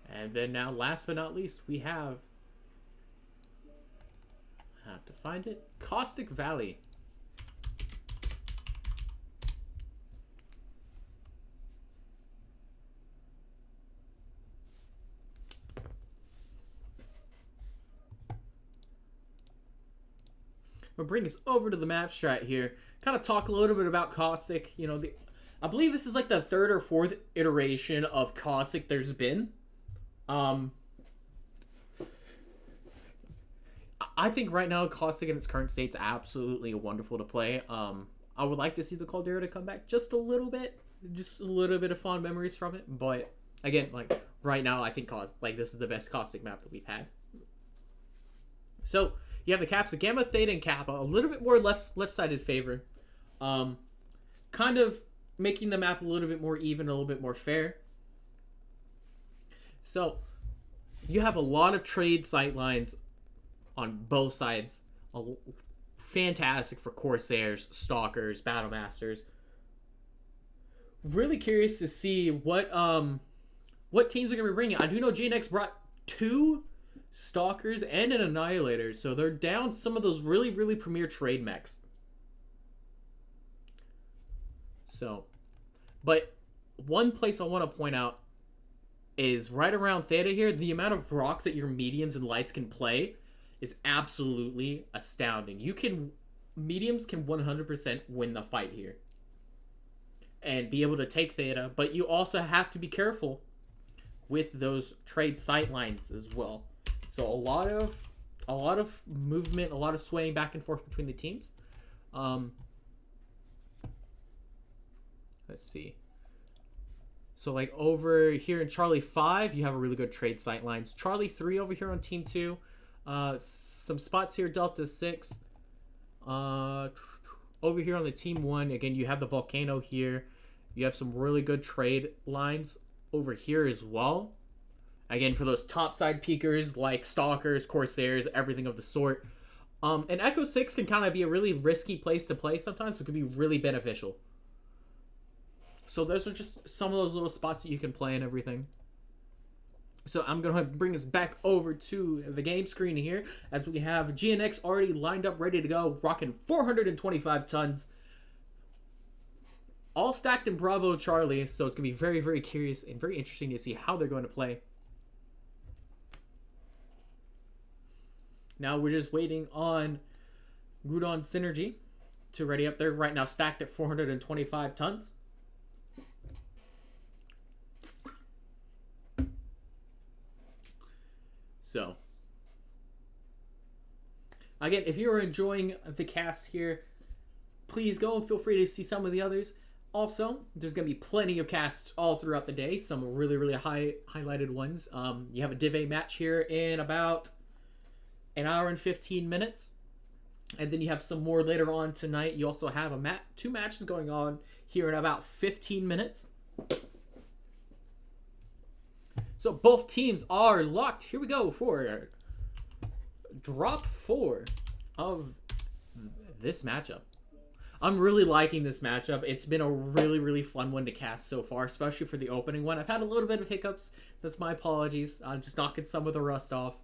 S1: And then now, last but not least, we have to find it. Caustic Valley. We'll bring us over to the map strat here. Kind of talk a little bit about Caustic. You know, I believe this is like the 3rd or 4th iteration of Caustic there's been. I think right now Caustic in its current state is absolutely wonderful to play. I would like to see the Caldera to come back just a little bit of fond memories from it. But again, like right now, I think this is the best Caustic map that we've had. So you have the caps of Gamma, Theta, and Kappa, a little bit more left-sided favor, kind of making the map a little bit more even, a little bit more fair. So you have a lot of trade sight lines on both sides. Fantastic for Corsairs, Stalkers, Battlemasters. Really curious to see what teams are going to be bringing. I do know GNX brought 2 Stalkers and an Annihilator, so they're down some of those really, really premier trade mechs. So, but one place I want to point out is right around Theta here, the amount of rocks that your mediums and lights can play is absolutely astounding. Mediums can 100% win the fight here and be able to take Theta, but you also have to be careful with those trade sight lines as well. So a lot of movement, a lot of swaying back and forth between the teams. Let's see. So like over here in Charlie 5, you have a really good trade sight lines. Charlie 3 over here on Team 2. Some spots here, Delta 6. Over here on the Team 1, again, you have the Volcano here. You have some really good trade lines over here as well. Again, for those topside peekers like Stalkers, Corsairs, everything of the sort. And Echo 6 can kind of be a really risky place to play sometimes, but can be really beneficial. So those are just some of those little spots that you can play and everything. So I'm going to bring us back over to the game screen here as we have GNX already lined up, ready to go, rocking 425 tons. All stacked in Bravo Charlie, so it's going to be very, very curious and very interesting to see how they're going to play. Now we're just waiting on Gudron Synergy to ready up there. Right now stacked at 425 tons. So, again, if you're enjoying the cast here, please go and feel free to see some of the others. Also, there's going to be plenty of casts all throughout the day. Some really, really highlighted ones. You have a Div A match here in about an hour and 15 minutes. And then you have some more later on tonight. You also have two matches going on here in about 15 minutes. So both teams are locked. Here we go for drop 4 of this matchup. I'm really liking this matchup. It's been a really, really fun one to cast so far, especially for the opening one. I've had a little bit of hiccups. So that's my apologies. I'm just knocking some of the rust off.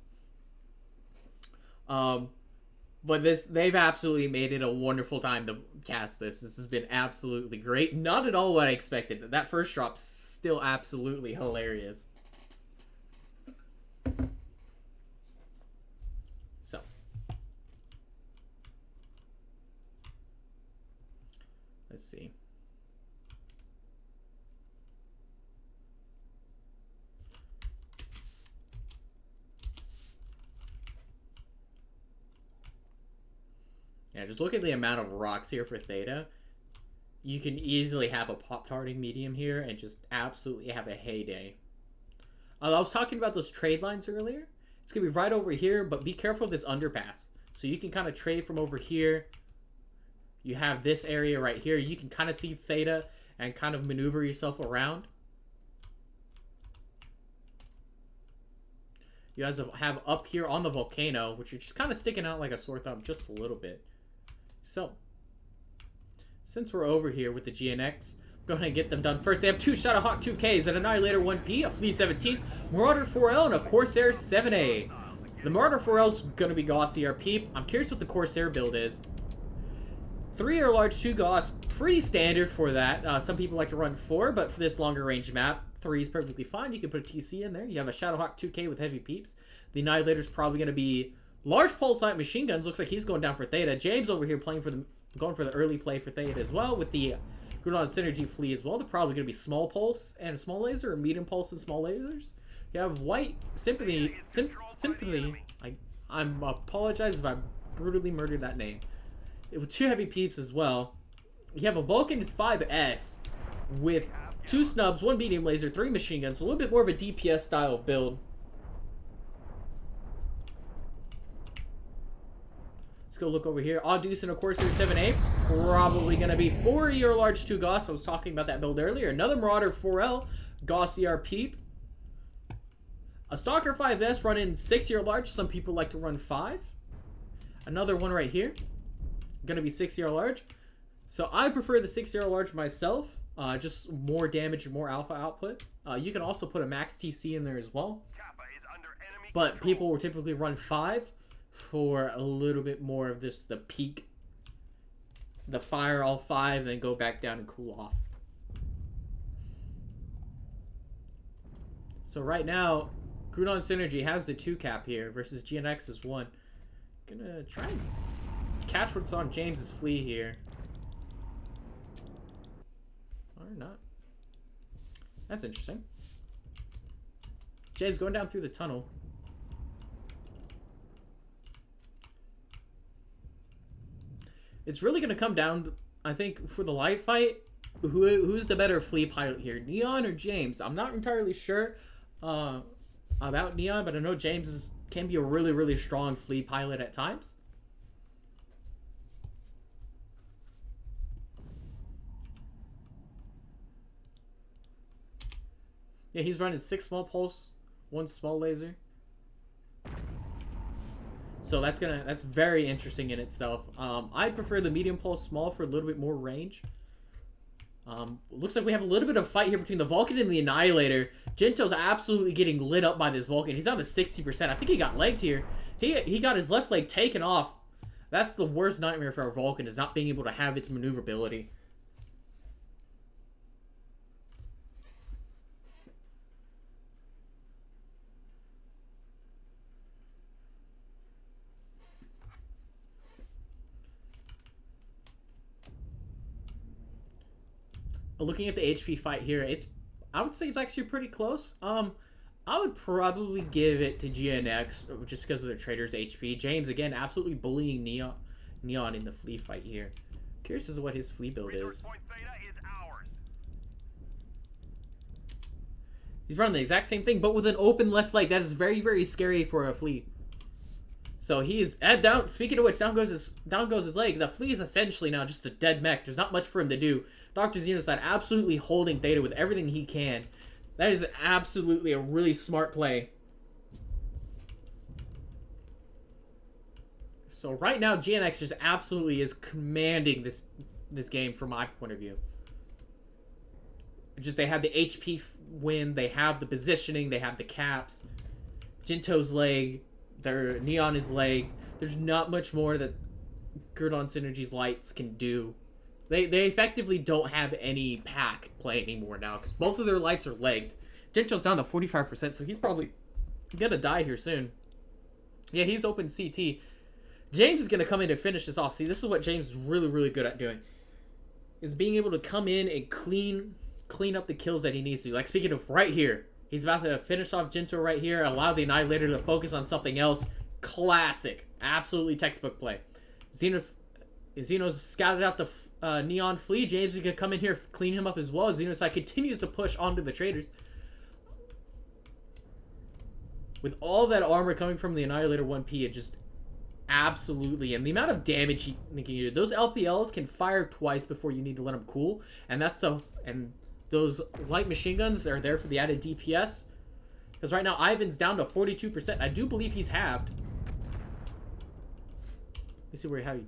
S1: But they've absolutely made it a wonderful time to cast this. This has been absolutely great. Not at all what I expected. That first drop's still absolutely hilarious. So, let's see. Yeah, just look at the amount of rocks here for Theta. You can easily have a pop-tarting medium here and just absolutely have a heyday. I was talking about those trade lines earlier. It's going to be right over here, but be careful of this underpass. So you can kind of trade from over here. You have this area right here. You can kind of see Theta and kind of maneuver yourself around. You guys have up here on the volcano, which are just kind of sticking out like a sore thumb just a little bit. So, since we're over here with the GNX, go ahead and get them done first. They have two Shadowhawk 2Ks, an Annihilator 1P, a Flea 17, Marauder 4L, and a Corsair 7A. The Marauder 4L is going to be Gauss CRP. I'm curious what the Corsair build is. 3 or large 2 Gauss, pretty standard for that. Some people like to run 4, but for this longer range map, 3 is perfectly fine. You can put a TC in there. You have a Shadowhawk 2K with heavy peeps. The Annihilator is probably going to be large pulse light machine guns. Looks like he's going down for Theta. James over here going for the early play for Theta as well with the Gudron Synergy Flea as well. They're probably going to be small pulse and a small laser, or medium pulse and small lasers. You have White Sympathy. I apologize if I brutally murdered that name. With 2 heavy peeps as well. You have a Vulcan 5S with 2 snubs, 1 medium laser, 3 machine guns. So a little bit more of a DPS style build. Let's go look over here. Auduce and a Corsair 7A. Probably going to be 4 or large 2 Gauss. I was talking about that build earlier. Another Marauder 4L. Gauss ER Peep. A Stalker 5S running 6 or large. Some people like to run 5. Another one right here. Going to be 6 large. So I prefer the 6 large myself. Just more damage and more alpha output. You can also put a max TC in there as well. But people will typically run 5 for a little bit more of this, the peak. The fire all 5, then go back down and cool off. So right now, Gudron Synergy has the 2 cap here versus GNX's 1. Gonna try and catch what's on James's Flea here. Or not. That's interesting. James going down through the tunnel. It's really going to come down, I think, for the light fight, who's the better Flea pilot here, Neon or James? I'm not entirely sure about Neon, but I know James can be a really, really strong Flea pilot at times. Yeah, he's running 6 small pulse, one small laser. So that's very interesting in itself. I prefer the medium pulse small for a little bit more range. Looks like we have a little bit of fight here between the Vulcan and the Annihilator. Jinto's absolutely getting lit up by this Vulcan. He's down to 60%. I think he got legged here. He got his left leg taken off. That's the worst nightmare for our Vulcan, is not being able to have its maneuverability. Looking at the HP fight here, I would say it's actually pretty close. I would probably give it to GNX just because of their trader's HP. James again absolutely bullying Neon in the flea fight here. Curious as to what his flea build is. He's running the exact same thing, but with an open left leg. That is very, very scary for a flea. So he is down. Speaking of which, down goes his leg. The flea is essentially now just a dead mech. There's not much for him to do. Dr. Xenocide absolutely holding Theta with everything he can. That is absolutely a really smart play. So right now, GNX just absolutely is commanding this game from my point of view. Just they have the HP win, they have the positioning, they have the caps. Jinto's leg, their Neon is leg. There's not much more that Gudron Synergy's lights can do. They effectively don't have any pack play anymore now because both of their lights are legged. Jinto's down to 45%, so he's probably gonna die here soon. Yeah, he's open CT. James is gonna come in and finish this off. See, this is what James is really, really good at doing. Is being able to come in and clean up the kills that he needs to. Like speaking of right here, he's about to finish off Jinto right here, allow the Annihilator to focus on something else. Classic. Absolutely textbook play. Xeno's scouted out the Neon Flea. James is going to come in here, clean him up as well. Xenocide continues to push onto the traders. With all that armor coming from the Annihilator 1P, it just absolutely... And the amount of damage he can do. Those LPLs can fire twice before you need to let them cool. And that's so... And those light machine guns are there for the added DPS. Because right now, Ivan's down to 42%. I do believe he's halved. Let me see where he...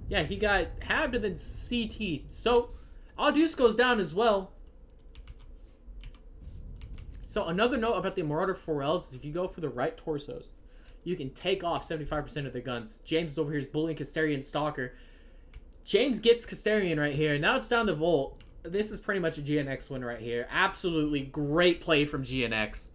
S1: Yeah, he got halved and then CT'd. So, Aldous goes down as well. So, another note about the Marauder 4Ls is if you go for the right torsos, you can take off 75% of their guns. James is over here is bullying Casterian Stalker. James gets Casterian right here. Now it's down to Volt. This is pretty much a GNX win right here. Absolutely great play from GNX.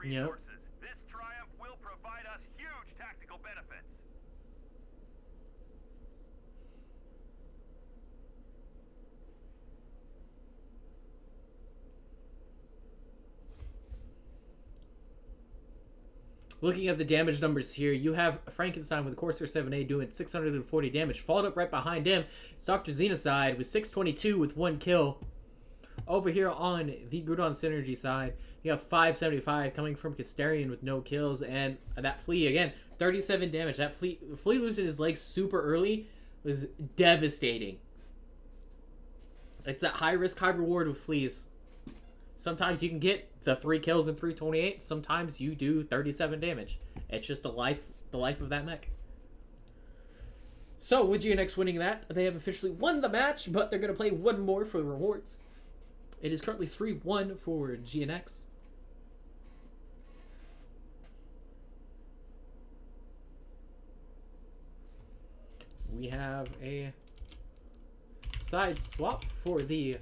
S2: Resources. This triumph will provide us huge tactical benefits.
S1: Looking at the damage numbers here, you have Frankenstein with Corsair 7A doing 640 damage. Followed up right behind him, it's Dr. Xenocide with 622 with 1 kill. Over here on the Gudron Synergy side, you have 575 coming from Casterian with no kills, and that Flea, again, 37 damage. That Flea losing his legs super early was devastating. It's that high risk, high reward with Fleas. Sometimes you can get the 3 kills in 328, sometimes you do 37 damage. It's just the life of that mech. So, with GNX winning that, they have officially won the match, but they're going to play one more for the rewards. It is currently 3-1 for GNX. We have a side swap for the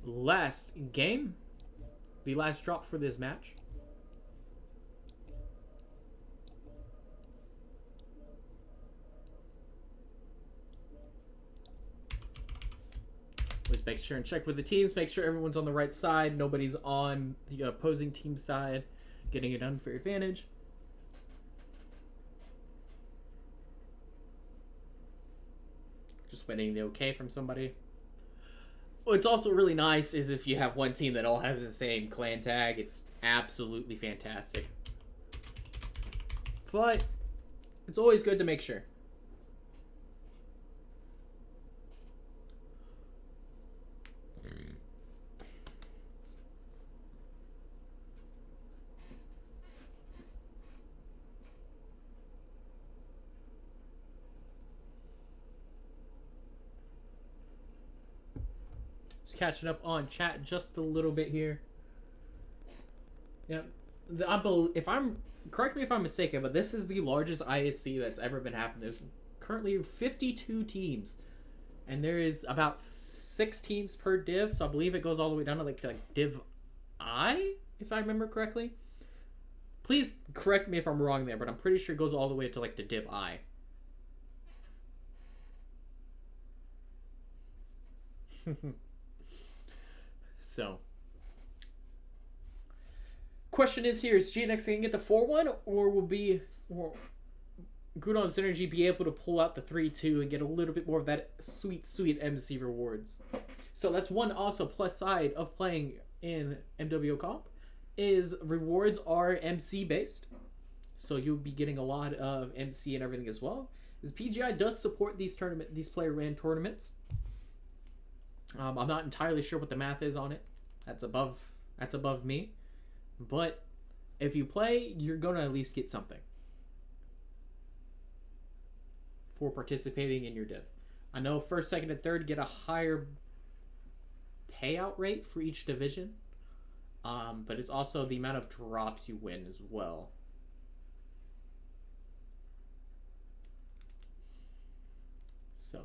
S1: last game. The last drop for this match. Always make sure and check with the teams. Make sure everyone's on the right side. Nobody's on the opposing team side, getting an unfair advantage. winning the okay from somebody. What's also really nice is if you have one team that all has the same clan tag. It's absolutely fantastic. But it's always good to make sure. Just catching up on chat just a little bit here. Yep. If I'm correct me if I'm mistaken, but this is the largest ISC that's ever been happened. There's currently 52 teams, and there is about 6 teams per div. So I believe it goes all the way down to like Div I, if I remember correctly. Please correct me if I'm wrong there, but I'm pretty sure it goes all the way to like the Div I. So, question is here: is GNX gonna get the 4-1, or will Gudron Synergy be able to pull out the 3-2 and get a little bit more of that sweet, sweet MC rewards? So that's one also plus side of playing in MWO comp is rewards are MC based, so you'll be getting a lot of MC and everything as well. As PGI does support these player ran tournaments. I'm not entirely sure what the math is on it. That's above me. But if you play, you're gonna at least get something for participating in your div. I know first, second, and third get a higher payout rate for each division, but it's also the amount of drops you win as well. So.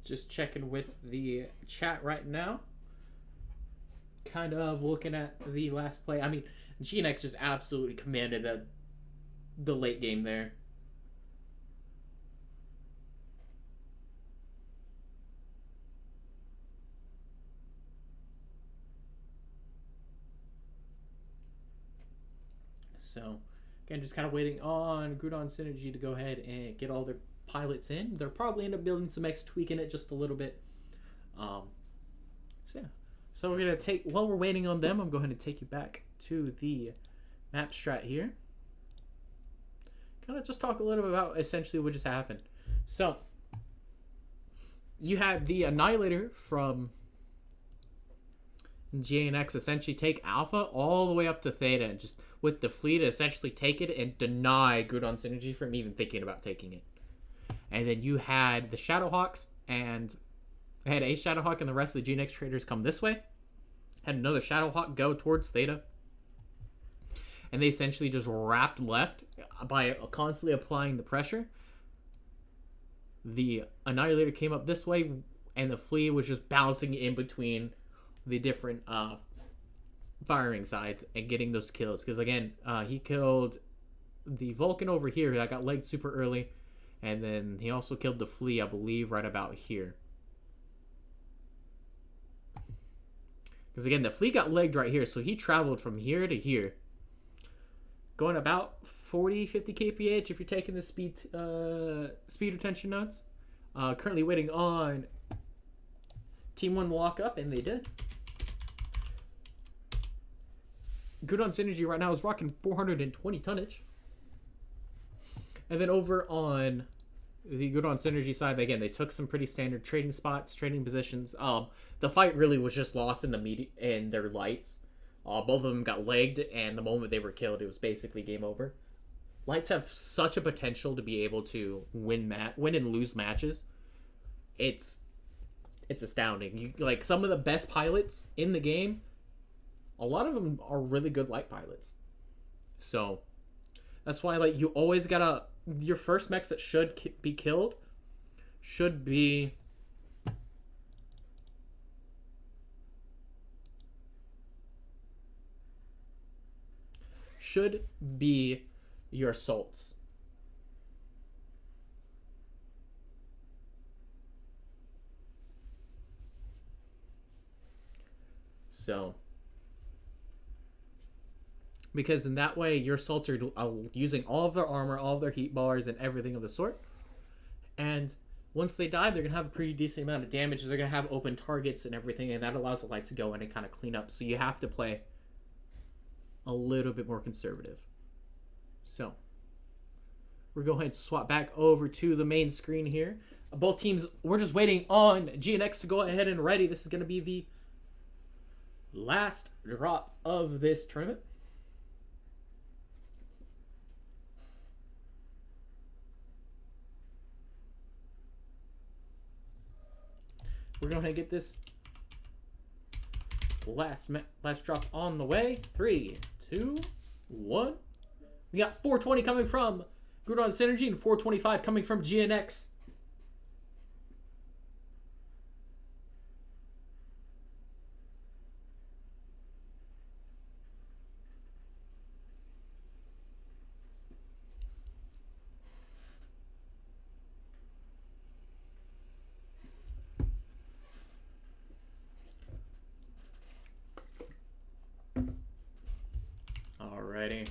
S1: Just checking with the chat right now. Kind of looking at the last play. I mean, GNX just absolutely commanded the late game there. So, again, just kind of waiting on Gudron Synergy to go ahead and get all their pilots in. They'll probably end up building some X, tweaking it just a little bit. So yeah. So we're gonna while we're waiting on them, I'm going to take you back to the map strat here. Kind of just talk a little bit about essentially what just happened. So you had the Annihilator from GNX essentially take Alpha all the way up to Theta, and just with the fleet essentially take it and deny Gudron Synergy from even thinking about taking it. And then you had the Shadowhawks, and I had a Shadowhawk and the rest of the GNX traders come this way. Had another Shadowhawk go towards Theta. And they essentially just wrapped left by constantly applying the pressure. The Annihilator came up this way, and the fleet was just bouncing in between the different firing sides and getting those kills. Because again, he killed the Vulcan over here that got legged super early. And then he also killed the flea, I believe, right about here. Because again, the flea got legged right here, so he traveled from here to here. Going about 40, 50 kph if you're taking the speed retention notes. Currently waiting on Team 1 to lock up, and they did. Gudron Synergy right now is rocking 420 tonnage. And then over on the Gudron Synergy side, again, they took some pretty standard trading spots, trading positions. The fight really was just lost in in their lights. Both of them got legged, and the moment they were killed, it was basically game over. Lights have such a potential to be able to win and lose matches. It's astounding. Like some of the best pilots in the game, a lot of them are really good light pilots. So that's why you always gotta, your first mechs that should be killed should be should be your assaults. So, because in that way, your assaults are using all of their armor, all of their heat bars, and everything of the sort. And once they die, they're going to have a pretty decent amount of damage. They're going to have open targets and everything, and that allows the lights to go in and kind of clean up. So you have to play a little bit more conservative. So, we're going to go ahead and swap back over to the main screen here. Both teams, we're just waiting on GNX to go ahead and ready. This is going to be the last drop of this tournament. We're going to get this last drop on the way. 3, 2, 1. We got 420 coming from Gudron Synergy and 425 coming from GNX. Alrighty.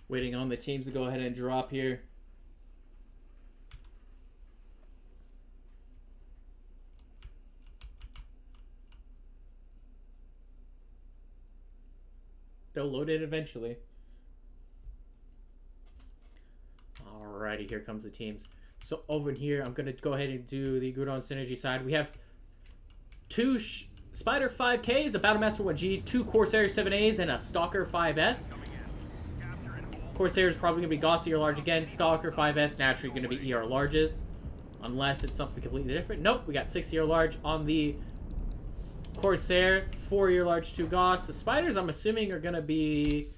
S1: Waiting on the teams to go ahead and drop here. They'll load it eventually. Alrighty, here comes the teams. So over here, I'm going to go ahead and do the Gudron Synergy side. We have 2 Spider 5Ks, a Battlemaster 1G, 2 Corsair 7As, and a Stalker 5S. Corsair is probably going to be Gauss ER large again. Stalker 5S naturally going to be ER larges. Unless it's something completely different. Nope, we got 6 ER large on the Corsair, 4 ER large 2 Gauss. The Spiders, I'm assuming, are going to be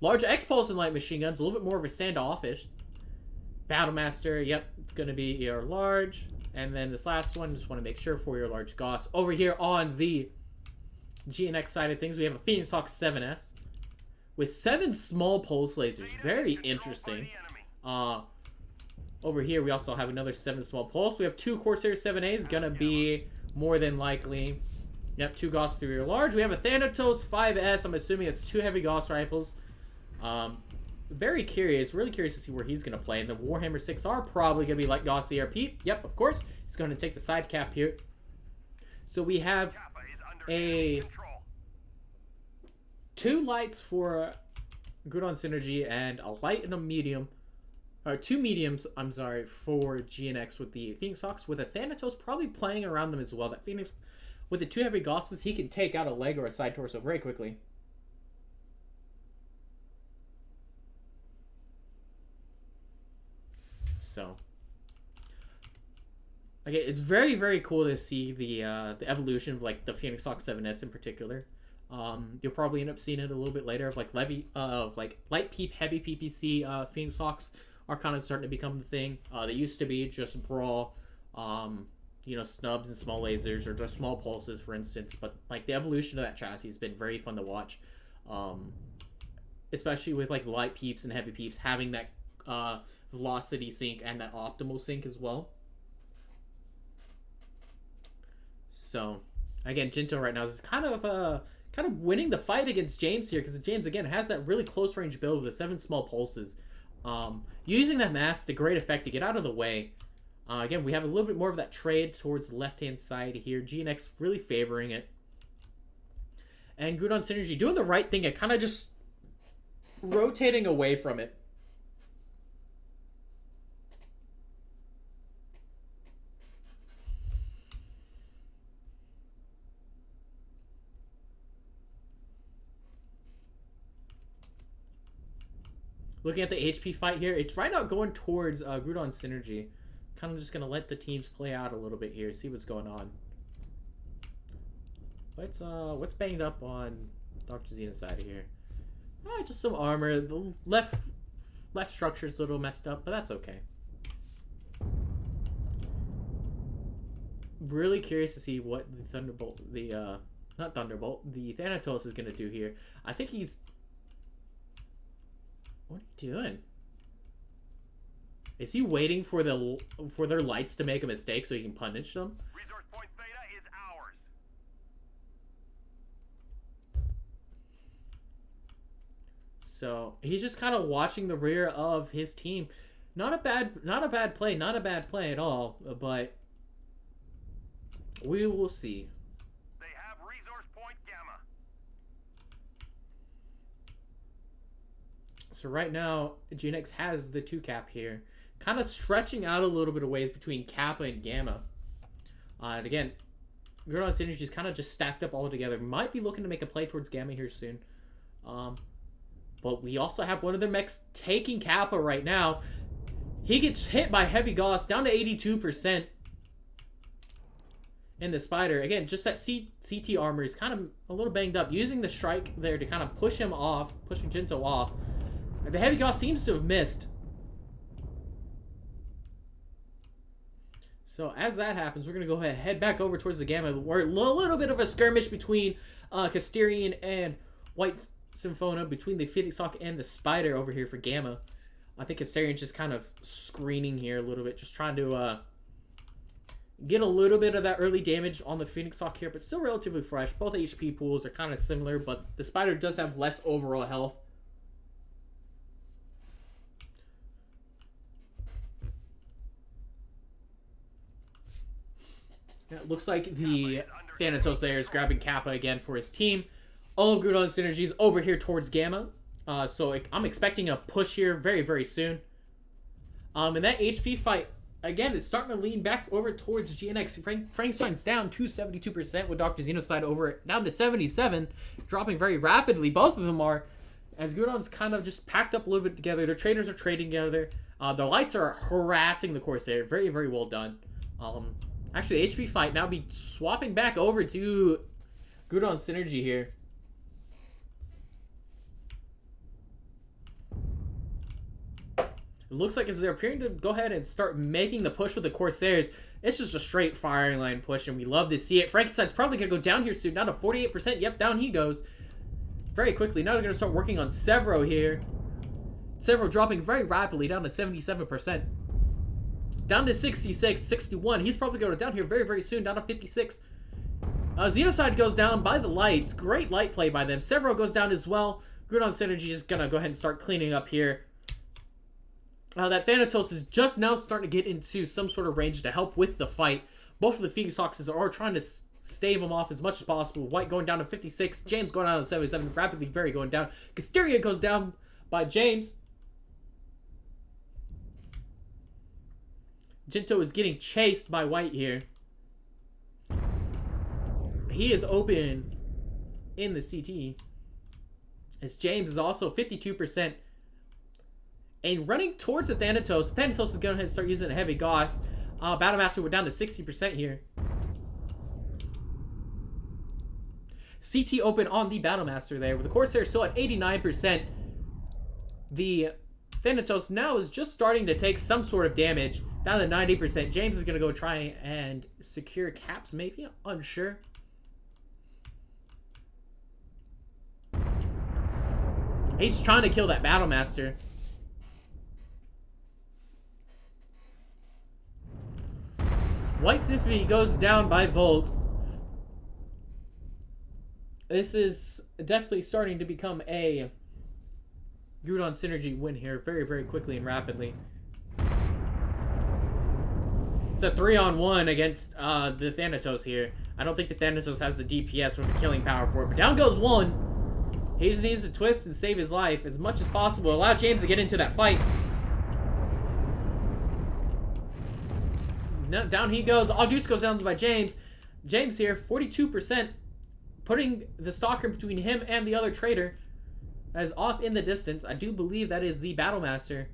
S1: large X-Pulse and light machine guns. A little bit more of a standoffish. Battlemaster, yep, going to be ER large. And then this last one, just want to make sure, 4 ER large Gauss. Over here on the GNX side of things, we have a Phoenix Hawk 7S. With 7 small pulse lasers. Very interesting. Over here, we also have another 7 small pulse. We have 2 Corsair 7As. Gonna be more than likely. Yep, 2 Gauss 3 ER large. We have a Thanatos 5S. I'm assuming it's 2 heavy Gauss rifles. Very curious. Really curious to see where he's gonna play. And the Warhammer 6R probably gonna be like Gauss ERP. Yep, of course. He's gonna take the side cap here. So we have a 2 lights for Gudron Synergy and a light and a medium, or 2 mediums, I'm sorry, for GNX with the Phoenix Hawks, with a Thanatos probably playing around them as well. That Phoenix, with the 2 heavy Gausses, he can take out a leg or a side torso very quickly. So, okay, it's very, very cool to see the evolution of like the Phoenix Hawk 7S in particular. You'll probably end up seeing it a little bit later of like light peep, heavy PPC Phoenix Hawks are kind of starting to become the thing. They used to be just brawl, snubs and small lasers or just small pulses, for instance. But like the evolution of that chassis has been very fun to watch, especially with like light peeps and heavy peeps having that velocity sync and that optimal sync as well. So again, Jinto right now is kind of winning the fight against James here, because James again has that really close range build with the 7 small pulses. Using that mask to great effect to get out of the way. Again, we have a little bit more of that trade towards the left-hand side here. GNX really favoring it. And Gudron Synergy doing the right thing and kind of just rotating away from it. Looking at the HP fight here, it's right now going towards Gudron Synergy. Kind of just going to let the teams play out a little bit here, see what's going on. What's banged up on Dr. Xena's side here? Just some armor. The left structure's a little messed up, but that's okay. Really curious to see what the Thunderbolt, not Thunderbolt, the Thanatos is gonna do here. I think he's. What are you doing? Is he waiting for their lights to make a mistake so he can punish them?
S2: Resource point Theta is ours.
S1: So he's just kind of watching the rear of his team. Not a bad play at all. But we will see.
S2: They have resource point Gamma.
S1: So right now, GNX has the 2 cap here. Kind of stretching out a little bit of ways between Kappa and Gamma. And again, Gudron's synergy is kind of just stacked up all together. Might be looking to make a play towards Gamma here soon. But we also have one of their mechs taking Kappa right now. He gets hit by Heavy Gauss down to 82%. And the Spider, again, just that CT armor is kind of a little banged up. Using the strike there to kind of push him off, pushing Jinto off. The Heavy Gauss seems to have missed. So as that happens, we're going to go ahead and head back over towards the Gamma. Where a little bit of a skirmish between Casterian and White Symphona, between the Phoenix Hawk and the Spider over here for Gamma. I think Casterian's just kind of screening here a little bit, just trying to get a little bit of that early damage on the Phoenix Hawk here, but still relatively fresh. Both HP pools are kind of similar, but the Spider does have less overall health. It looks like the Thanatos there is grabbing Kappa again for his team. All of Gudron's synergies over here towards Gamma. So I'm expecting a push here very, very soon. And that HP fight, again, is starting to lean back over towards GNX. Frankenstein's down to 72% with Dr. Xeno's side over down to 77, dropping very rapidly. Both of them are, as Gudron's kind of just packed up a little bit together. Their traders are trading together. The lights are harassing the Corsair. Very, very well done. Actually, HP fight now be swapping back over to Gudron's synergy here. It looks like as they're appearing to go ahead and start making the push with the Corsairs, it's just a straight firing line push, and we love to see it. Frankenstein's probably going to go down here soon, down to 48%. Yep, down he goes. Very quickly. Now they're going to start working on Severo here. Severo dropping very rapidly, down to 77%. Down to 66, 61. He's probably going to go down here very, very soon, down to 56. Xenocide goes down by the lights. Great light play by them. Severo goes down as well. Gudron's synergy is going to go ahead and start cleaning up here. That Thanatos is just now starting to get into some sort of range to help with the fight. Both of the Phoenix Hawks are trying to stave him off as much as possible. White going down to 56. James going down to 77. Rapidly very going down. Casteria goes down by James. Jinto is getting chased by White here. He is open in the CT. As James is also 52%. And running towards the Thanatos. Thanatos is going to start using a Heavy Gauss. Battlemaster went down to 60% here. CT open on the Battlemaster there. With the Corsair still at 89%. The Thanatos now is just starting to take some sort of damage. Down to 90%. James is going to go try and secure caps, maybe? Unsure. He's trying to kill that Battlemaster. White Symphony goes down by Volt. This is definitely starting to become a Gudron synergy win here very, very quickly and rapidly. It's a 3-on-1 against the Thanatos here. I don't think the Thanatos has the DPS or the killing power for it, but down goes one. He just needs to twist and save his life as much as possible. Allow James to get into that fight. No, down he goes. August goes down by James. James here, 42%, putting the Stalker between him and the other traitor as off in the distance. I do believe that is the Battlemaster,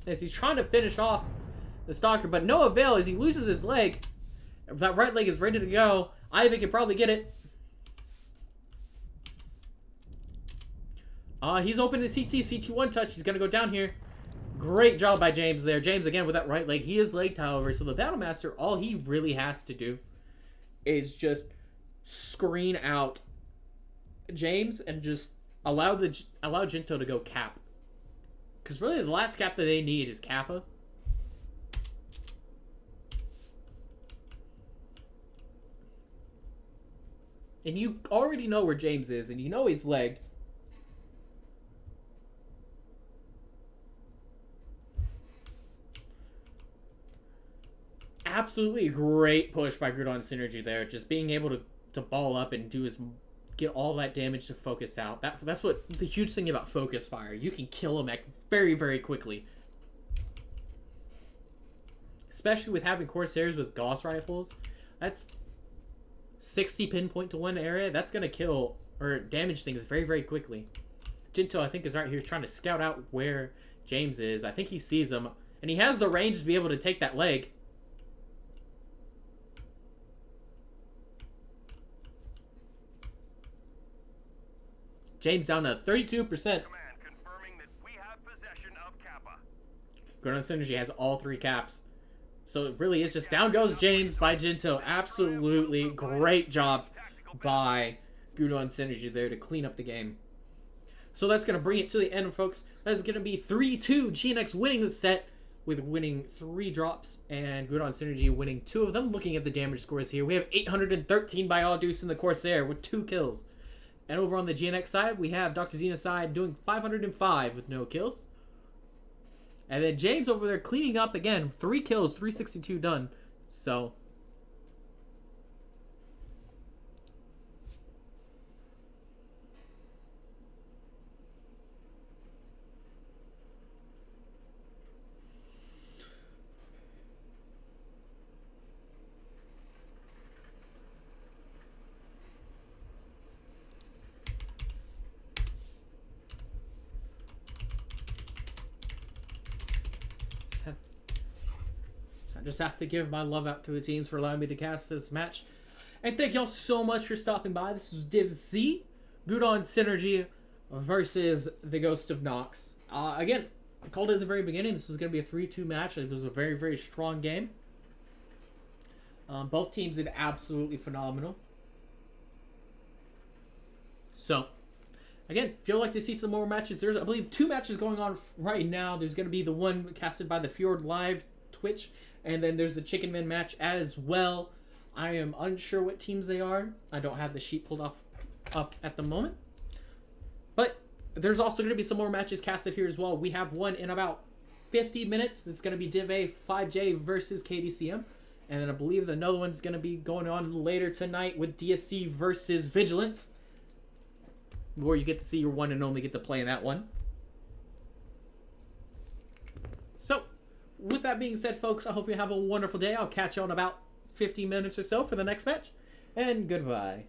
S1: as he's trying to finish off the Stalker, but no avail as he loses his leg. If that right leg is ready to go, Ivan can probably get it. He's open to CT. CT1 touch. He's going to go down here. Great job by James there. James, again, with that right leg. He is legged, however. So the Battlemaster, all he really has to do is just screen out James and just allow Jinto to go cap. Because really, the last cap that they need is Kappa. And you already know where James is, and you know he's legged. Absolutely a great push by Gudron Synergy there. Just being able to ball up and get all that damage to focus out. That's what the huge thing about focus fire. You can kill a mech very, very quickly. Especially with having Corsairs with Gauss rifles. That's 60 pinpoint to one area. That's going to kill or damage things very, very quickly. Jinto, I think, is right here trying to scout out where James is. I think he sees him. And he has the range to be able to take that leg. James down to 32%.
S2: Command confirming that we have possession of Kappa.
S1: Gudron Synergy has all 3 caps. So it really is just down goes James by Jinto. Absolutely great job by Gudron Synergy there to clean up the game. So that's going to bring it to the end, folks. That's going to be 3-2. GNX winning the set with winning 3 drops and Gudron Synergy winning 2 of them. Looking at the damage scores here, we have 813 by Auduce in the Corsair with 2 kills. And over on the GNX side, we have Dr. Xenocide doing 505 with no kills. And then James over there cleaning up again. 3 kills, 362 done. So I just have to give my love out to the teams for allowing me to cast this match. And thank y'all so much for stopping by. This was Div Z, Gudron Synergy versus the Ghost of Nox. Again, I called it at the very beginning. This is going to be a 3-2 match. It was a very, very strong game. Both teams did absolutely phenomenal. So, again, if you'd like to see some more matches, there's, I believe, 2 matches going on right now. There's going to be the one casted by the Fjord Live Twitch, and then there's the Chicken Man match as well. I am unsure what teams they are. I don't have the sheet pulled up at the moment. But there's also going to be some more matches casted here as well. We have one in about 50 minutes. It's going to be Div A 5J versus KDCM. And then I believe another one's going to be going on later tonight with DSC versus Vigilance, where you get to see your one and only get to play in that one. So, with that being said, folks, I hope you have a wonderful day. I'll catch you in about 50 minutes or so for the next match. And goodbye.